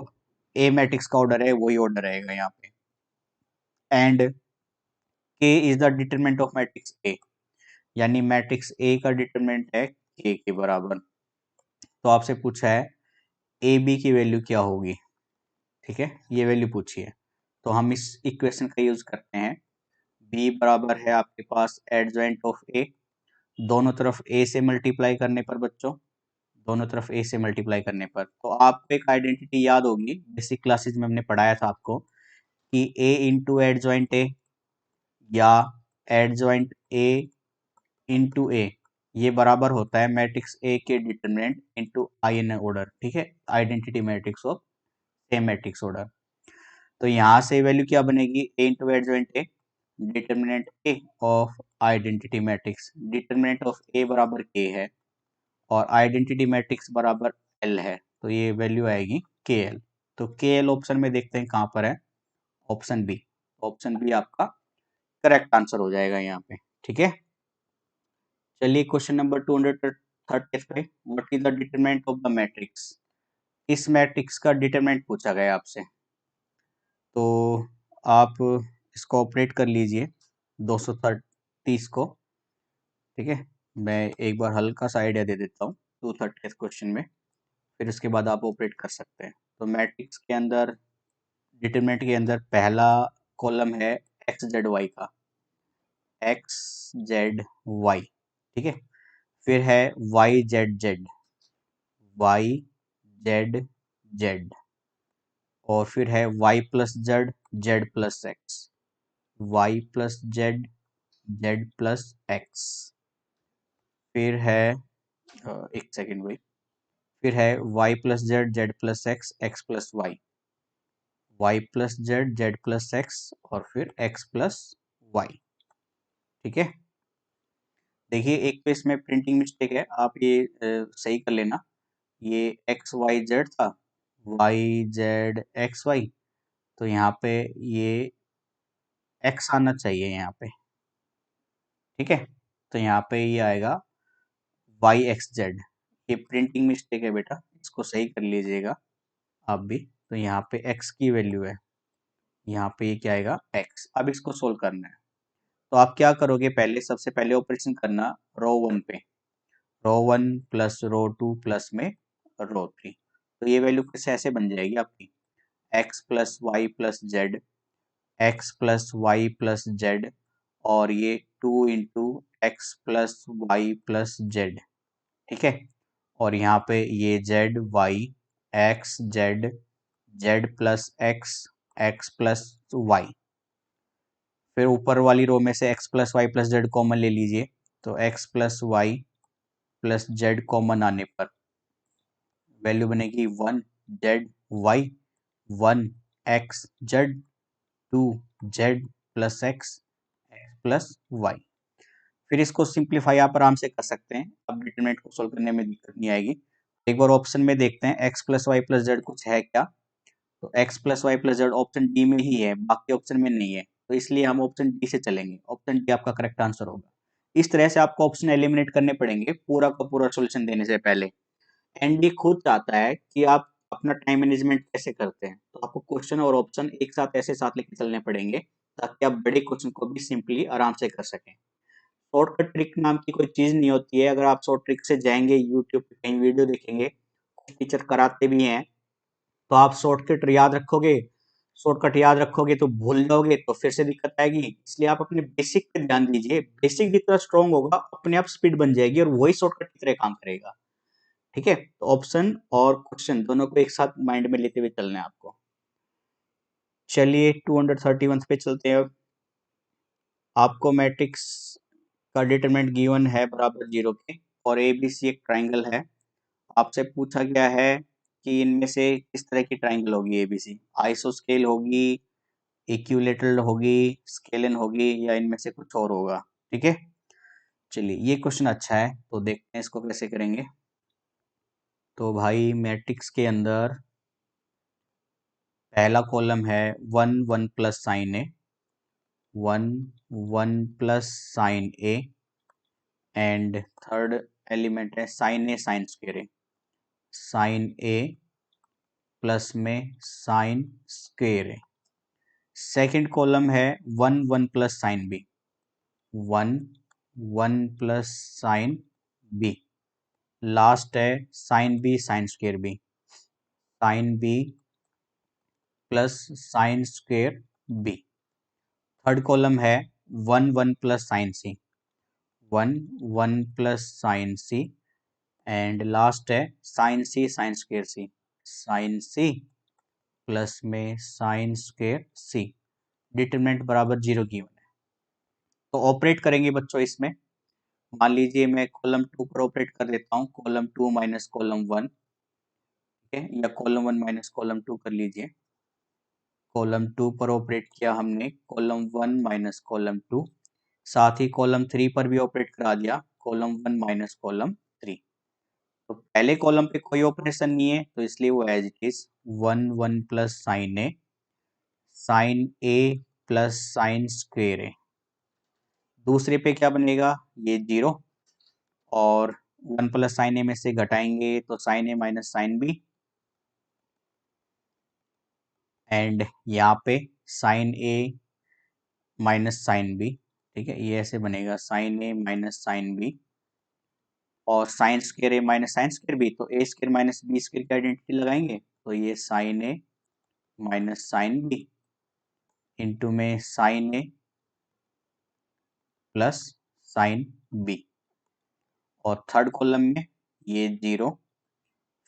A: ए मैट्रिक्स का ऑर्डर है वही ऑर्डर रहेगा यहाँ पे। एंड के is the determinant of matrix A, यानी मैट्रिक्स ए का डिटरमिनेंट है के के बराबर। तो आपसे पूछा है ए बी की वैल्यू क्या होगी। ठीक है, ये वैल्यू पूछी है, तो हम इस इक्वेशन का यूज करते हैं। बी बराबर है आपके पास एडजॉइंट ऑफ ए, दोनों तरफ ए से मल्टीप्लाई करने पर बच्चों, दोनों तरफ ए से मल्टीप्लाई करने पर, तो आपको एक आइडेंटिटी याद होगी, बेसिक क्लासेज में हमने पढ़ाया था आपको कि ए इंटू एडजॉइंट ए या एडजॉइंट ए इंटू ए, ये बराबर होता है मैट्रिक्स ए के determinant into I n order. ठीक है, identity matrix of same matrix order. तो यहाँ से वैल्यू क्या बनेगी, a into adjoint a determinant a of identity matrix. Determinant of a बराबर के है और आइडेंटिटी मैट्रिक्स बराबर एल है, तो ये वैल्यू आएगी के एल। तो के एल ऑप्शन में देखते हैं कहाँ पर है, ऑप्शन बी। ऑप्शन बी आपका करेक्ट आंसर हो जाएगा यहाँ पे। ठीक है, चलिए question number 235, what is the determinant of the matrix. इस मैट्रिक्स का डिटरमिनेंट पूछा गया आपसे, तो आप इसको ऑपरेट कर लीजिए 230 को। ठीक है, मैं एक बार हल्का सा आइडिया दे देता हूँ 230 क्वेश्चन में, फिर उसके बाद आप ऑपरेट कर सकते हैं। तो मैट्रिक्स के अंदर, डिटरमिनेंट के अंदर पहला कॉलम है एक्स जेड वाई का, एक्स जेड वाई। ठीक है, फिर है Y Z Z, Y Z Z, और फिर है Y plus Z, Z plus X, Y plus Z, Z plus X. फिर है एक सेकेंड भाई, फिर है Y plus Z, Z plus X, X plus Y, Y plus Z, Z plus X, और फिर एक्स प्लस वाई। ठीक है, देखिए एक तो इसमें प्रिंटिंग मिस्टेक है, आप ये सही कर लेना। ये एक्स वाई जेड था, वाई जेड एक्स वाई, तो यहाँ पे ये एक्स आना चाहिए यहाँ पे। ठीक है, तो यहाँ पे ये आएगा वाई एक्स जेड। ये प्रिंटिंग मिस्टेक है बेटा, इसको सही कर लीजिएगा आप भी। तो यहाँ पे एक्स की वैल्यू है, यहाँ पे ये क्या आएगा एक्स। अब इसको सोल्व करना है, तो आप क्या करोगे, पहले सबसे पहले ऑपरेशन करना रो वन पे, row one plus row two plus में रो थ्री। तो ये वैल्यू कैसे ऐसे बन जाएगी आपकी, X plus Y plus Z, X plus Y plus Z, और ये 2 into X plus Y plus Z. ठीक है, और यहाँ पे ये Z Y, X Z, Z plus X, X plus Y. फिर ऊपर वाली रो में से X plus Y plus Z common ले लीजिए, तो X plus Y plus Z common आने पर वैल्यू बनेगी 1 Z Y, 1 X Z, 2 Z plus X, X plus Y. फिर इसको सिंप्लीफाई आप आराम से कर सकते हैं, अब डिटरमिनेंट को सोल्व करने में दिक्कत नहीं आएगी। एक बार ऑप्शन में देखते हैं X plus Y plus Z कुछ है क्या, तो X plus Y plus Z option D में ही है, बाकी ऑप्शन में नहीं है, तो इसलिए हम ऑप्शन डी से चलेंगे। ऑप्शन डी आपका करेक्ट आंसर होगा। इस तरह से आपको ऑप्शन एलिमिनेट करने पड़ेंगे पूरा का पूरा सोल्यूशन देने से पहले। एनडी खुद चाहता है कि आप अपना टाइम मैनेजमेंट कैसे करते हैं, तो आपको क्वेश्चन और ऑप्शन एक साथ ऐसे साथ लेके चलने पड़ेंगे ताकि आप बड़े क्वेश्चन को भी सिंपली आराम से कर सकें। शॉर्टकट ट्रिक नाम की कोई चीज नहीं होती है, अगर आप शॉर्ट ट्रिक से जाएंगे यूट्यूब पे कहीं वीडियो देखेंगे, टीचर कराते भी हैं, तो आप शॉर्टकट याद रखोगे, शॉर्टकट याद रखोगे तो भूल जाओगे तो फिर से दिक्कत आएगी। इसलिए आप अपने बेसिक पे ध्यान दीजिए, बेसिक जितना स्ट्रांग होगा अपने आप स्पीड बन जाएगी और वही शॉर्टकट की तरह काम करेगा। ठीक है, तो ऑप्शन और क्वेश्चन दोनों को एक साथ माइंड में लेते हुए चलना है आपको। चलिए 231 पे चलते हैं। आपको मैट्रिक्स का डिटरमिनेंट गिवन है बराबर 0 के, और एबीसी एक ट्राइंगल है। आपसे पूछा गया है कि इनमें से किस तरह की ट्राइंगल होगी एबीसी, आइसोस्केल होगी, इक्विलेटरल होगी, स्केलन होगी, या इनमें से कुछ और होगा। ठीक है, चलिए ये क्वेश्चन अच्छा है, तो देखते हैं इसको कैसे करेंगे। तो भाई मैट्रिक्स के अंदर पहला कॉलम है 1 plus sine a, 1 plus sine a, and third element है sine a sine square a, sine A plus में sine square a. Second column है 1 plus sine b, 1 plus sine b. Last है sine b sine square b, sine b plus sine square b. Third column है 1 plus sine c, 1 plus sine c, and last है sine c sine square सी, sign C plus में sine square सी। Determinant बराबर 0 given है, तो operate करेंगे बच्चों इसमें। मान लीजिए मैं कॉलम 2 पर ऑपरेट कर देता हूँ, कॉलम 2 माइनस कॉलम 1, ठीक है, या कॉलम 1 माइनस कॉलम 2 कर लीजिए। कॉलम 2 पर ऑपरेट किया हमने, कॉलम 1 माइनस कॉलम 2, साथ ही कॉलम 3 पर भी ऑपरेट करा दिया, कॉलम 1 माइनस कॉलम 3। तो पहले कॉलम पे कोई ऑपरेशन नहीं है, तो इसलिए वो as it is 1 plus sine a, sine A plus sine square a. दूसरे पे क्या बनेगा, ये 0, और 1 प्लस साइन ए में से घटाएंगे तो sine A minus sine B, and यहाँ पे साइन ए माइनस साइन बी। ठीक है, ये ऐसे बनेगा साइन ए माइनस साइन बी, और sine square A minus sine square B, तो A square minus B square की आइडेंटिटी लगाएंगे, तो ये साइन ए माइनस साइन बी इंटू में साइन ए प्लस साइन बी, और थर्ड कॉलम में ये 0,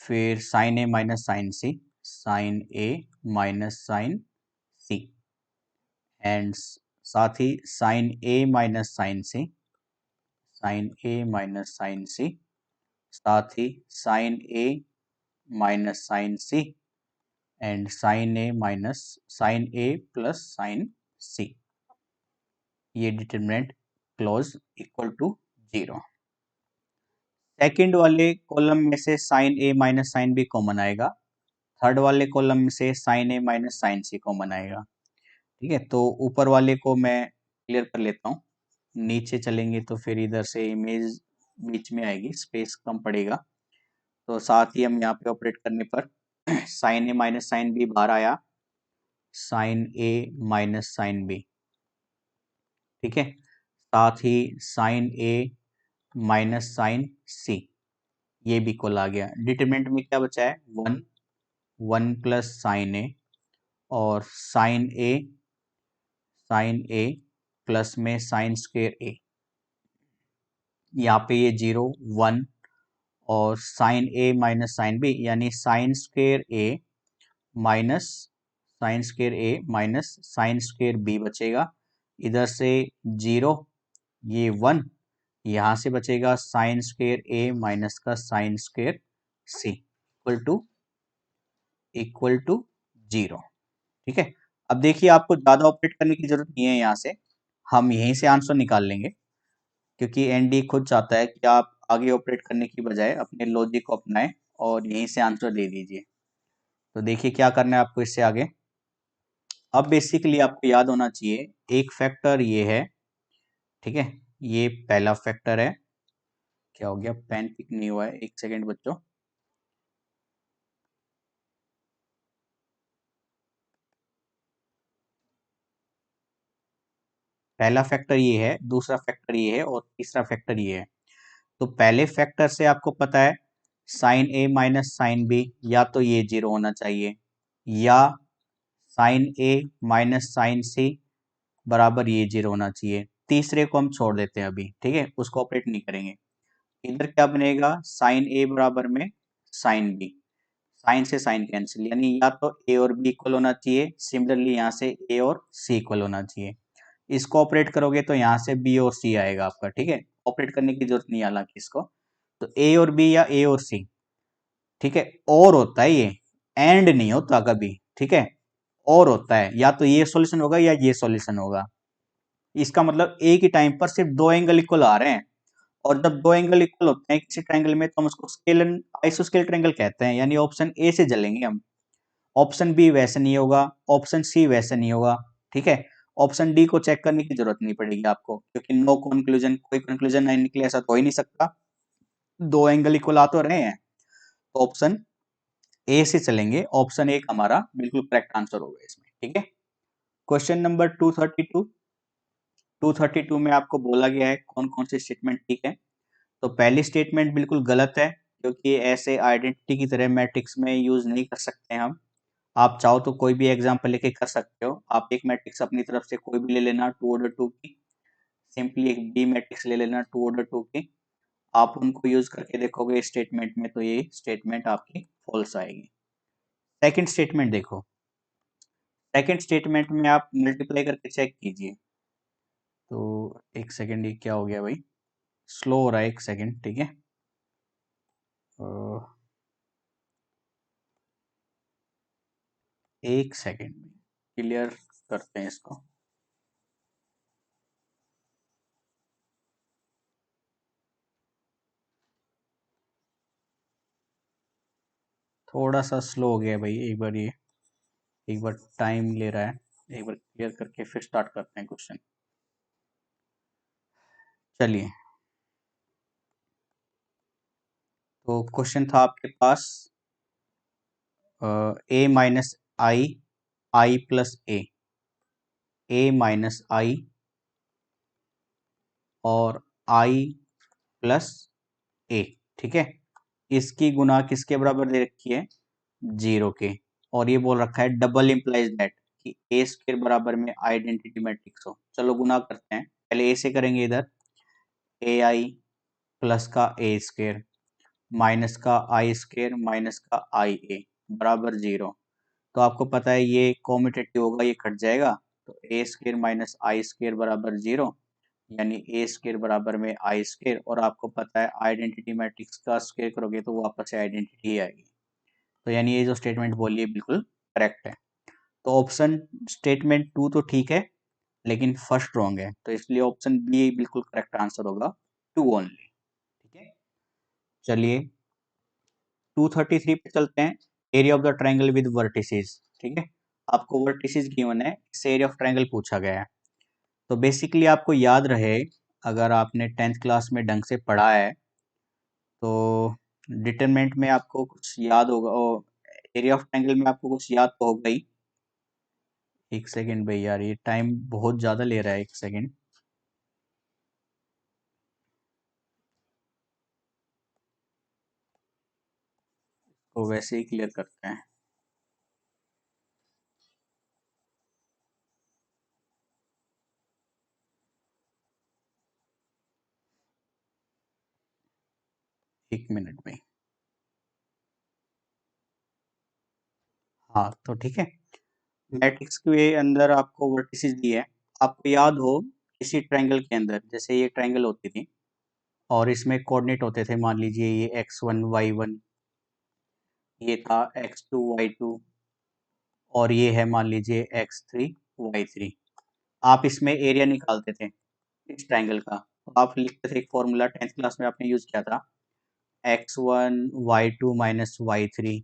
A: फिर sine A minus sine c, sine A minus sine c, and साथ ही साइन ए माइनस साइन सी, साइन ए माइनस साइन सी, साथ ही sine A minus sine c, and sine A minus sine A plus sine c. ये determinant close equal to 0। Second वाले column में से sine ए minus sine b common आएगा, third वाले column में से साइन ए माइनस साइन सी कॉमन आएगा। ठीक है, तो ऊपर वाले को मैं क्लियर कर लेता हूँ, नीचे चलेंगे तो फिर इधर से इमेज बीच में आएगी, स्पेस कम पड़ेगा। तो साथ ही हम यहाँ पे ऑपरेट करने पर साइन ए माइनस साइन बी बाहर आया, साइन ए माइनस साइन बी। ठीक है, साथ ही साइन ए माइनस साइन सी, ये भी कॉल आ गया। डिटरमिनेंट में क्या बचा है, 1 प्लस साइन ए, और साइन ए प्लस में साइन स्क्वेयर ए, यहाँ पे ये 0 1, और साइन ए माइनस साइन बी यानी sine square A minus sine square A minus sine square B बचेगा। इधर से 0, ये 1, यहाँ से बचेगा साइन स्क्वेयर ए माइनस का sine square C equal to 0। ठीक है, अब देखिए आपको ज़्यादा ऑपरेट करने की जरूरत नहीं है, यहाँ से हम यहीं से आंसर निकाल लेंगे, क्योंकि एनडी खुद चाहता है कि आप आगे ऑपरेट करने की बजाय अपने लॉजिक को अपनाएं और यहीं से आंसर दे दीजिए। तो देखिए क्या करना है आपको इससे आगे। अब बेसिकली आपको याद होना चाहिए, एक फैक्टर ये है, ठीक है, ये पहला फैक्टर है। क्या हो गया, पेन पिक नहीं हुआ है, एक सेकेंड बच्चों। पहला फैक्टर ये है, दूसरा फैक्टर ये है, और तीसरा फैक्टर ये है। तो पहले फैक्टर से आपको पता है साइन ए माइनस साइन बी, या तो ये 0 होना चाहिए, या साइन ए माइनस साइन सी बराबर ये 0 होना चाहिए। तीसरे को हम छोड़ देते हैं अभी, ठीक है, उसको ऑपरेट नहीं करेंगे। इधर क्या बनेगा, साइन ए बराबर में साइन बी, साइन से साइन कैंसिल, यानी या तो ए और बी इक्वल होना चाहिए, सिमिलरली यहाँ से ए और सी इक्वल होना चाहिए। इसको ऑपरेट करोगे तो यहाँ से बी और सी आएगा आपका। ठीक है, ऑपरेट करने की जरूरत नहीं हालांकि इसको, तो ए और बी या ए और सी। ठीक है, और होता है ये, एंड नहीं होता कभी। ठीक है, और होता है, या तो ये सॉल्यूशन होगा या ये सॉल्यूशन होगा। इसका मतलब एक ही टाइम पर सिर्फ दो एंगल इक्वल आ रहे हैं, और जब दो एंगल इक्वल होते हैं किसी ट्रायंगल में तो हम उसको स्केल आइसोस्केल ट्रायंगल कहते हैं, यानी ऑप्शन ए से चलेंगे हम। ऑप्शन बी वैसे नहीं होगा, ऑप्शन सी वैसे नहीं होगा, ठीक है। ऑप्शन डी को चेक करने की जरूरत नहीं पड़ेगी आपको, क्योंकि नो कंक्लूजन, कोई कंक्लूजन नहीं निकले ऐसा तो हो ही नहीं सकता, दो एंगल इक्वल आ तो रहे हैं। तो ऑप्शन ए से चलेंगे, ऑप्शन ए हमारा बिल्कुल करेक्ट आंसर होगा इसमें, ठीक है। Question number 232। 232 में आपको बोला गया है कौन कौन से स्टेटमेंट ठीक है। तो पहली स्टेटमेंट बिल्कुल गलत है, क्योंकि ऐसे आइडेंटिटी की तरह मैट्रिक्स में यूज नहीं कर सकते हम। आप चाहो तो कोई भी एग्जांपल लेके कर सकते हो, आप एक मैट्रिक्स अपनी तरफ से कोई भी ले लेना 2 ऑर्डर 2 की, सिंपली एक बी मैट्रिक्स ले लेना 2 ऑर्डर 2 की, आप उनको यूज करके देखोगे स्टेटमेंट में तो ये स्टेटमेंट आपकी फॉल्स आएगी। सेकंड स्टेटमेंट देखो, सेकंड स्टेटमेंट में आप मल्टीप्लाई करके चेक कीजिए। तो एक सेकंड, ये क्या हो गया भाई, स्लो हो रहा है, एक सेकंड, ठीक है। एक सेकंड क्लियर करते हैं इसको। थोड़ा सा स्लो हो गया भाई, एक बार ये, एक बार टाइम ले रहा है, एक बार क्लियर करके फिर स्टार्ट करते हैं क्वेश्चन। चलिए, तो क्वेश्चन था आपके पास ए माइनस आई, आई प्लस ए माइनस आई और आई प्लस ए, ठीक है। इसकी गुना किसके बराबर दे रखी है, 0 के। और ये बोल रखा है डबल इम्प्लाइज दैट कि ए स्क्वायर बराबर में आइडेंटिटी मैट्रिक्स हो। चलो गुना करते हैं, पहले ए से करेंगे, इधर ए आई प्लस का ए स्क्वायर माइनस का आई स्क्वायर माइनस का आई ए बराबर 0। तो आपको पता है ये कॉम्यूटेटिव होगा, ये कट जाएगा, तो A square minus I square बराबर 0, यानी ए स्क्वायर बराबर में आई स्क्वायर। और आपको पता है आइडेंटिटी मैट्रिक्स का स्क्वायर करोगे तो वापस से आइडेंटिटी ही आएगी। तो यानी ये जो स्टेटमेंट बोली है बिल्कुल करेक्ट है। तो ऑप्शन स्टेटमेंट 2 तो ठीक है, लेकिन फर्स्ट रॉन्ग है, तो इसलिए ऑप्शन बी बिल्कुल करेक्ट आंसर होगा, 2 ओनली, ठीक है। चलिए 233 पे चलते हैं। Area of the triangle with vertices, ठीक है। आपको वर्टिसेस गिवन है, इससे एरिया ऑफ ट्रायंगल पूछा गया है। तो बेसिकली आपको याद रहे, अगर आपने 10th क्लास में ढंग से पढ़ा है तो डिटरमिनेंट में आपको कुछ याद होगा, और एरिया ऑफ ट्रायंगल में आपको कुछ याद तो होगा ही। एक सेकेंड भाई यार, ये टाइम बहुत ज़्यादा ले रहा है, एक सेकेंड। तो वैसे ही क्लियर करते हैं। एक मिनट में। हाँ तो ठीक है, मैट्रिक्स के अंदर आपको वर्टिसेस दिए है। आपको याद हो किसी ट्रायंगल के अंदर, जैसे ये ट्रायंगल होती थी और इसमें कोऑर्डिनेट होते थे, मान लीजिए ये x1 y1, ये था x2 y2, और ये है मान लीजिए x3 y3। आप इसमें एरिया निकालते थे इस ट्रायंगल का, तो आप लिखते थे एक फॉर्मूला, 10th क्लास में आपने यूज किया था, x1 y2 minus y3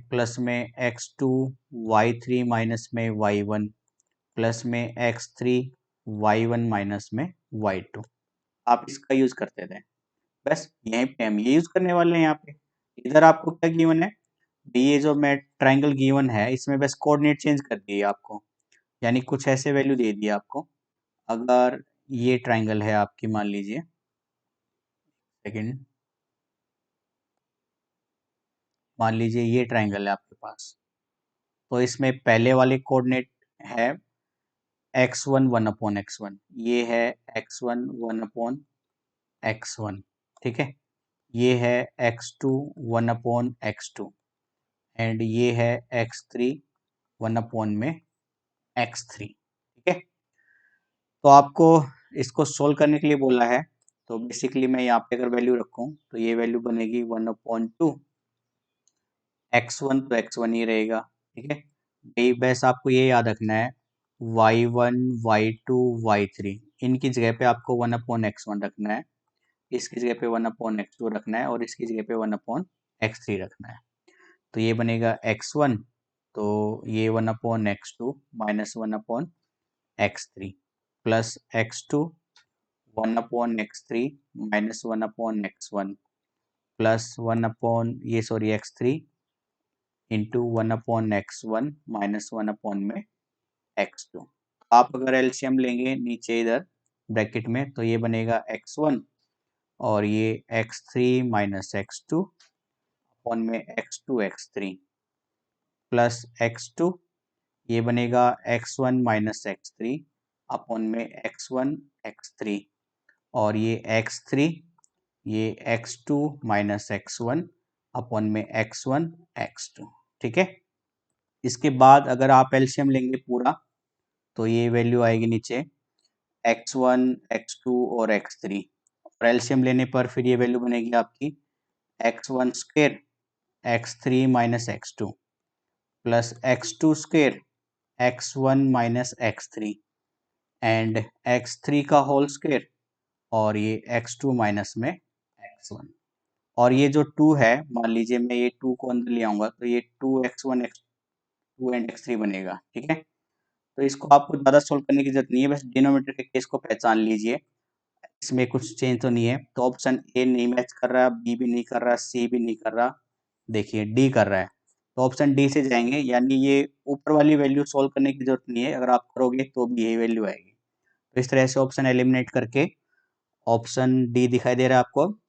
A: plus में x2 y3 माइनस में y1 प्लस में x3 y1 माइनस में y2। आप इसका यूज करते थे, बस यहीं पे हम ये यूज करने वाले हैं यहाँ पे। इधर आपको क्या गिवन है, ये जो मैं ट्रायंगल गिवन है इसमें बस कोऑर्डिनेट चेंज कर दिए आपको, यानी कुछ ऐसे वैल्यू दे दिए आपको। अगर ये ट्रायंगल है आपकी, मान लीजिए, सेकंड, मान लीजिए ये ट्रायंगल है आपके पास, तो इसमें पहले वाले कोऑर्डिनेट है x1 1/x1, ये है x1 1/x1, ठीक है। ये है x2 1/x2, एंड ये है x3 1 में x3, ठीक है। तो आपको इसको सोल्व करने के लिए बोला है, तो बेसिकली मैं यहाँ पे अगर वैल्यू रखूँ तो ये वैल्यू बनेगी 1/2, x1 तो x1 ही रहेगा, ठीक है, भाई बस आपको ये याद रखना है, y1 y2 y3 इनकी जगह पे आपको 1/x1 रखना है, इसकी जगह पे 1/x2 रखना है और इसकी जगह पे 1/x3 रखना है। तो ये बनेगा x1, तो ये 1/x2 minus 1/x3 plus x2 1/x3 minus 1/x1 plus 1/x3 into 1/x1 minus 1/x2। आप अगर एलसीएम लेंगे नीचे इधर ब्रैकेट में तो ये बनेगा x1 और ये x3 माइनस x2 अपॉन में x2 x3 प्लस x2, ये बनेगा x1 माइनस x3 अपॉन में x1 x3 और ये x3, ये x2 माइनस x1 अपॉन में x1 x2। ठीक है, इसके बाद अगर आप एलसीएम लेंगे पूरा तो ये वैल्यू आएगी नीचे x1 x2 और x3 और एलसीएम लेने पर फिर ये वैल्यू बनेगी आपकी x1 square x3 minus x2 plus x2 square x1 minus x3 and x3 का होल स्क्वायर और ये x2 माइनस में x1 और ये जो 2 है, मान लीजिए मैं ये 2 को अंदर ले आऊंगा तो ये 2x1 x2 एंड x3 बनेगा। ठीक है, तो इसको आपको ज़्यादा सोल्व करने की जरूरत नहीं है, बस डिनोमिनेटर के केस को पहचान लीजिए, इसमें कुछ चेंज तो नहीं है। तो ऑप्शन ए नहीं मैच कर रहा, बी भी नहीं कर रहा, सी भी नहीं कर रहा, देखिए डी कर रहा है, तो ऑप्शन डी से जाएंगे, यानी ये ऊपर वाली वैल्यू सोल्व करने की जरूरत नहीं है, अगर आप करोगे तो भी यही वैल्यू आएगी। तो इस तरह से ऑप्शन एलिमिनेट करके ऑप्शन डी दिखाई दे रहा है आपको,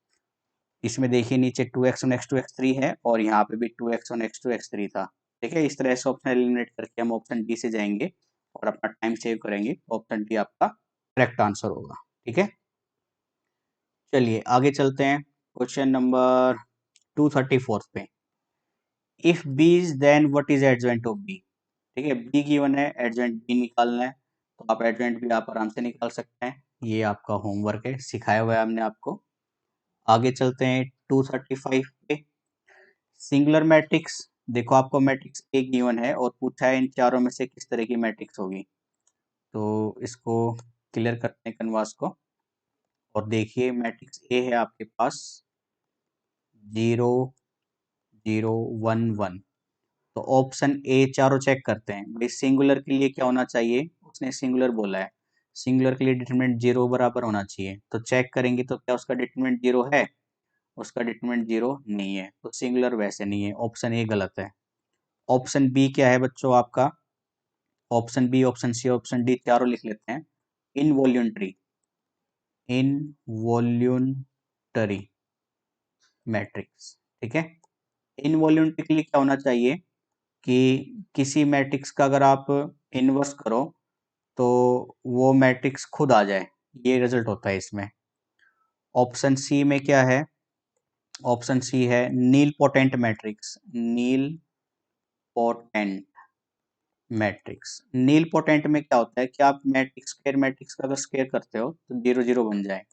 A: इसमें देखिए नीचे 2x1 x2 x3 है और यहाँ पे भी 2x1 x2 x3 था। ठीक है, इस तरह से ऑप्शन एलिमिनेट करके हम ऑप्शन डी से जाएंगे और अपना टाइम सेव करेंगे, ऑप्शन डी आपका करेक्ट आंसर होगा। ठीक है, चलिए आगे चलते हैं क्वेश्चन नंबर 234 पे। If B is then what is adjoint of B. ठीक है, बी गिवन है, एडजॉइंट बी निकालना है, तो आप एडजॉइंट भी आप आराम से निकाल सकते हैं, ये आपका होमवर्क है, सिखाया हुआ है हमने आपको। आगे चलते हैं 235 पे। सिंगुलर मैट्रिक्स, देखो आपको मैट्रिक्स ए गिवन है और पूछा है इन चारों में से किस तरह की मैट्रिक्स होगी, तो इसको क्लियर करते हैं कैनवास को और देखिए मैट्रिक्स ए है आपके पास 0 0 1 1, तो ऑप्शन ए चारों चेक करते हैं भाई, सिंगुलर के लिए क्या होना चाहिए, उसने सिंगुलर बोला है, सिंगुलर के लिए डिटरमिनेंट 0 बराबर होना चाहिए, तो चेक करेंगे तो क्या उसका डिटरमिनेंट 0 है, उसका डिटरमिनेंट 0 नहीं है, तो सिंगुलर वैसे नहीं है, ऑप्शन ए गलत है। ऑप्शन बी क्या है बच्चों आपका, option B option C option D चारों लिख लेते हैं, इनवॉल्यूंटरी, इनवॉल्यूंटरी मैट्रिक्स। ठीक है, इनवॉल्यूंटरी के लिए क्या होना चाहिए कि किसी मैट्रिक्स का अगर आप इनवर्स करो तो वो मैट्रिक्स खुद आ जाए, ये रिजल्ट होता है इसमें। ऑप्शन सी में क्या है, ऑप्शन सी है नील पोटेंट मैट्रिक्स, नील पोटेंट मैट्रिक्स। नील पोटेंट में क्या होता है कि आप मैट्रिक्स स्क्वायर मैट्रिक्स का अगर स्क्वायर करते हो तो 0 0 बन जाए,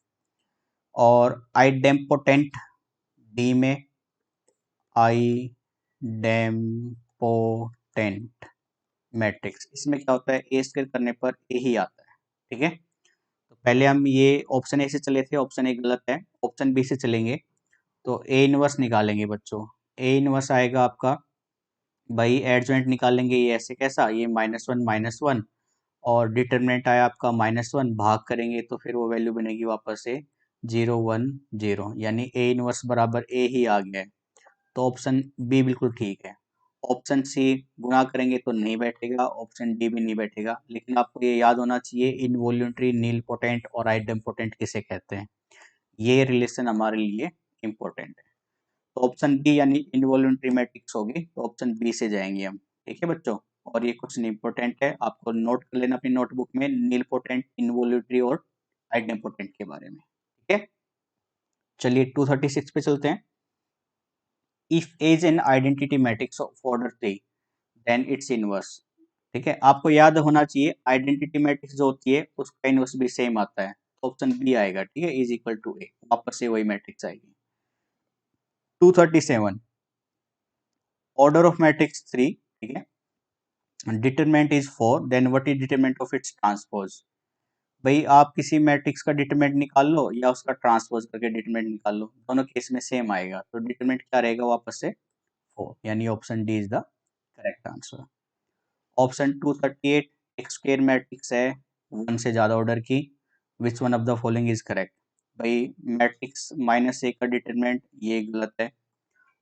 A: और आइडेम्पोटेंट डी में आइडेम्पोटेंट मैट्रिक्स, इसमें क्या होता है ए स्क्वायर करने पर ए ही आता है। ठीक है, तो पहले हम ये ऑप्शन ए से चले थे, ऑप्शन ए गलत है, ऑप्शन बी से चलेंगे तो ए इनवर्स निकालेंगे बच्चों, ए इनवर्स आएगा आपका, भाई एडजॉइंट निकालेंगे, ये ऐसे कैसा, ये -1 -1 और डिटरमिनेंट आया आपका -1, भाग करेंगे तो फिर वो वैल्यू बनेगी वापस से 0 1 0, यानी ए इनवर्स बराबर ए ही आ गया है, तो ऑप्शन बी बिल्कुल ठीक है। ऑप्शन सी गुणा करेंगे तो नहीं बैठेगा, ऑप्शन डी भी नहीं बैठेगा, लेकिन आपको ये याद होना चाहिए इनवॉल्यूंटरी, नील पोटेंट और आइडेम्पोटेंट किसे कहते हैं, ये रिलेशन हमारे लिए इम्पोर्टेंट है। तो ऑप्शन बी यानी इनवॉल्यूंटरी मैट्रिक्स होगी, तो ऑप्शन बी से जाएंगे हम। ठीक है बच्चों, और ये क्वेश्चन इंपॉर्टेंट है, आपको नोट कर लेना अपनी नोटबुक में, नील पोटेंट, इनवॉल्यूंटरी और आइडेम्पोटेंट के बारे में। ठीक है, चलिए 236 पे चलते हैं। If A is an identity matrix of order 3 then its inverse. ठीक है, आपको याद होना चाहिए आइडेंटिटी मैट्रिक्स जो होती है उसका इनवर्स भी सेम आता है, तो ऑप्शन बी आएगा। ठीक है, इज इक्वल टू ए, वापस से वही मैट्रिक्स आएगी। 237 ऑर्डर ऑफ मैट्रिक्स 3, ठीक है, determinant is 4, then what is determinant of its transpose. भाई आप किसी मैट्रिक्स का डिटरमिनेंट निकाल लो या उसका ट्रांसपोज करके डिटरमिनेंट निकाल लो, दोनों केस में सेम आएगा, तो डिटरमिनेंट क्या रहेगा वापस से 4, यानी option D is the correct answer. Option 238 एक स्क्वायर मैट्रिक्स है 1 से ज्यादा ऑर्डर की, which one of the following is correct. भाई मैट्रिक्स -a का डिटरमिनेंट ये गलत है,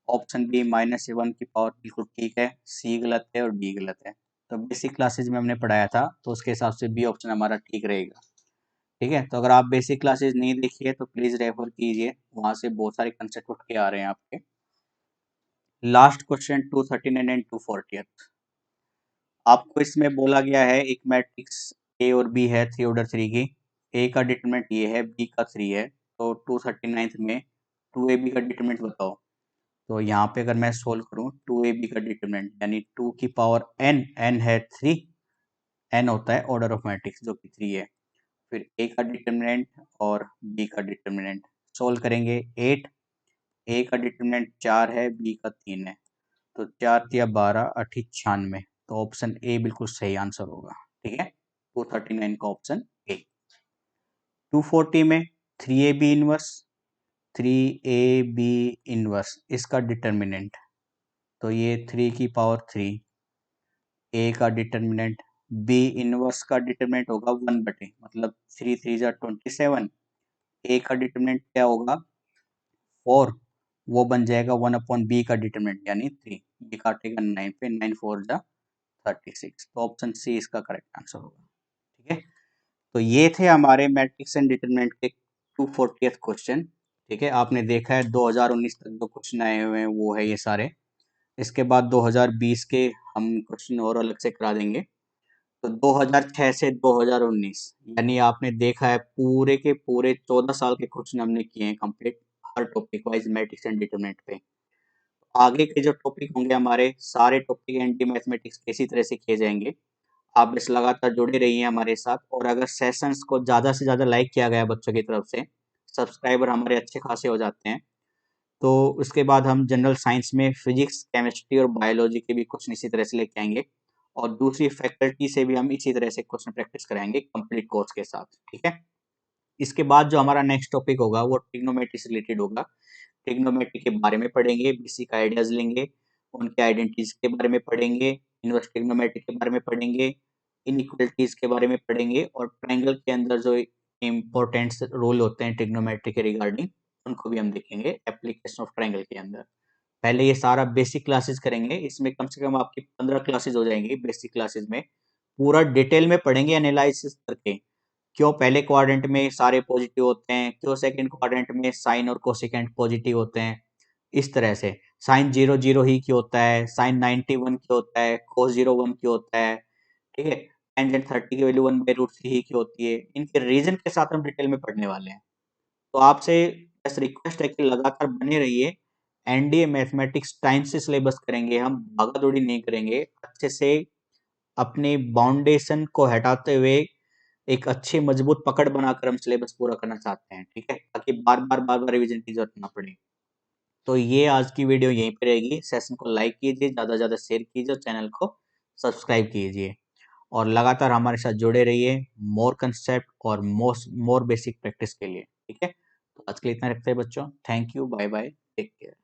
A: ऑप्शन बी -a1 की पावर बिल्कुल ठीक है, सी गलत है और डी गलत है। तो बेसिक क्लासेज में हमने पढ़ाया था तो उसके हिसाब से बी ऑप्शन हमारा ठीक रहेगा। ठीक है, तो अगर आप बेसिक क्लासेज नहीं देखिए तो प्लीज रेफर कीजिए, वहां से बहुत सारे कंसेप्ट उठ के आ रहे हैं आपके। Last question 239 and 240। आपको इसमें बोला गया है एक मैट्रिक्स ए और बी है 3 ऑर्डर 3 की, ए का डिटरमिनेंट ये है, बी का 3 है, तो 239 में 2ab का डिटरमिनेंट बताओ। तो यहाँ पे अगर मैं सोल्व करूँ 2ab का डिटरमिनेंट यानी 2 की पावर n है 3, n होता है ऑर्डर ऑफ मैट्रिक्स जो कि 3 है, फिर ए का डिटरमिनेंट और बी का डिटरमिनेंट सोल्व करेंगे 8, ए का डिटरमिनेंट 4 है, बी का 3 है, तो 4 या 12 8 96, तो ऑप्शन ए बिल्कुल सही आंसर होगा। ठीक है, 239 का ऑप्शन ए। 240 में 3ab इनवर्स, 3ab इनवर्स इसका डिटरमिनेंट, तो ये 3 की पावर 3, ए का डिटरमिनेंट, बी इनवर्स का डिटरमिनेंट होगा 1/, मतलब 3 3 जा 27, ए का डिटरमिनेंट क्या होगा 4, वो बन जाएगा 1/b का डिटरमिनेंट यानी 3, ये काटेगा 9 पे, 9 4 जा 36, तो ऑप्शन सी इसका करेक्ट आंसर होगा। ठीक है, तो ये थे हमारे मैट्रिक्स एंड डिटरमिनेंट के 240th क्वेश्चन। ठीक है, आपने देखा है 2019 तक जो क्वेश्चन आए हुए हैं वो है ये सारे, इसके बाद 2020 के हम क्वेश्चन और अलग से करा देंगे। तो 2006 से 2019 यानी आपने देखा है पूरे के पूरे 14 साल के क्वेश्चन हमने किए हैं complete, her topic wise matrix and determinant पे। आगे के जो टॉपिक होंगे हमारे सारे टॉपिक एंटी मैथमेटिक्स इसी तरह से किए जाएंगे। आप बस लगातार जुड़े रहिए हमारे साथ, और अगर सेशंस को ज़्यादा से ज़्यादा लाइक किया गया बच्चों की तरफ से, सब्सक्राइबर हमारे अच्छे खासे हो जाते हैं, तो उसके बाद हम जनरल साइंस में फिजिक्स केमिस्ट्री और बायोलॉजी के भी क्वेश्चन इसी तरह से लेके आएंगे, और दूसरी फैकल्टी से भी हम इसी तरह से क्वेश्चन प्रैक्टिस कराएंगे कंप्लीट कोर्स के साथ। ठीक है, इसके बाद जो हमारा नेक्स्ट टॉपिक होगा वो ट्रिग्नोमेट्री से रिलेटेड होगा। ट्रिग्नोमेट्री के बारे में पढ़ेंगे, बेसिक आइडियाज लेंगे, उनके आइडेंटिटीज के बारे में पढ़ेंगे, इनवर्स ट्रिग्नोमेट्री के बारे में पढ़ेंगे, इनइक्वलिटीज के बारे में पढ़ेंगे, और ट्रायंगल के अंदर जो इम्पोर्टेंट रोल होते हैं ट्रिग्नोमेट्री के रिगार्डिंग उनको भी हम देखेंगे एप्लीकेशन ऑफ ट्रायंगल के अंदर। पहले ये सारा बेसिक क्लासेस करेंगे, इसमें कम से कम आपकी 15 क्लासेस हो जाएंगी बेसिक क्लासेस में, पूरा डिटेल में पढ़ेंगे एनालिसिस करके, क्यों पहले क्वाड्रेंट में सारे पॉजिटिव होते हैं, क्यों सेकंड क्वाड्रेंट में साइन और कोसेकेंट पॉजिटिव होते हैं, इस तरह से साइन 0 0 ही क्यों होता है, साइन 91 क्यों होता है, कोस 0 1 क्यों होता है। ठीक है, टेंजेंट 30 की वैल्यू 1/√3 ही क्यों होती है, इनके रीजन के साथ हम डिटेल में पढ़ने वाले हैं। तो आपसे बस रिक्वेस्ट है कि लगातार बने रहिए, एनडीए मैथमेटिक्स टाइम से सिलेबस करेंगे, हम भागा दौड़ी नहीं करेंगे, अच्छे से अपने बाउंडेशन को हटाते हुए एक अच्छी मजबूत पकड़ बनाकर हम सिलेबस पूरा करना चाहते हैं। ठीक है, ताकि बार बार रिवीजन की जरूरत ना पड़े। तो ये आज की वीडियो यहीं पे रहेगी, सेशन को लाइक कीजिए, ज़्यादा से ज़्यादा शेयर कीजिए, चैनल को सब्सक्राइब कीजिए, और लगातार हमारे साथ जुड़े रहिए मोर कंसेप्ट और मोर बेसिक प्रैक्टिस के लिए। ठीक है, तो आज के लिए इतना रखते हैं बच्चों, thank you, bye bye, take care.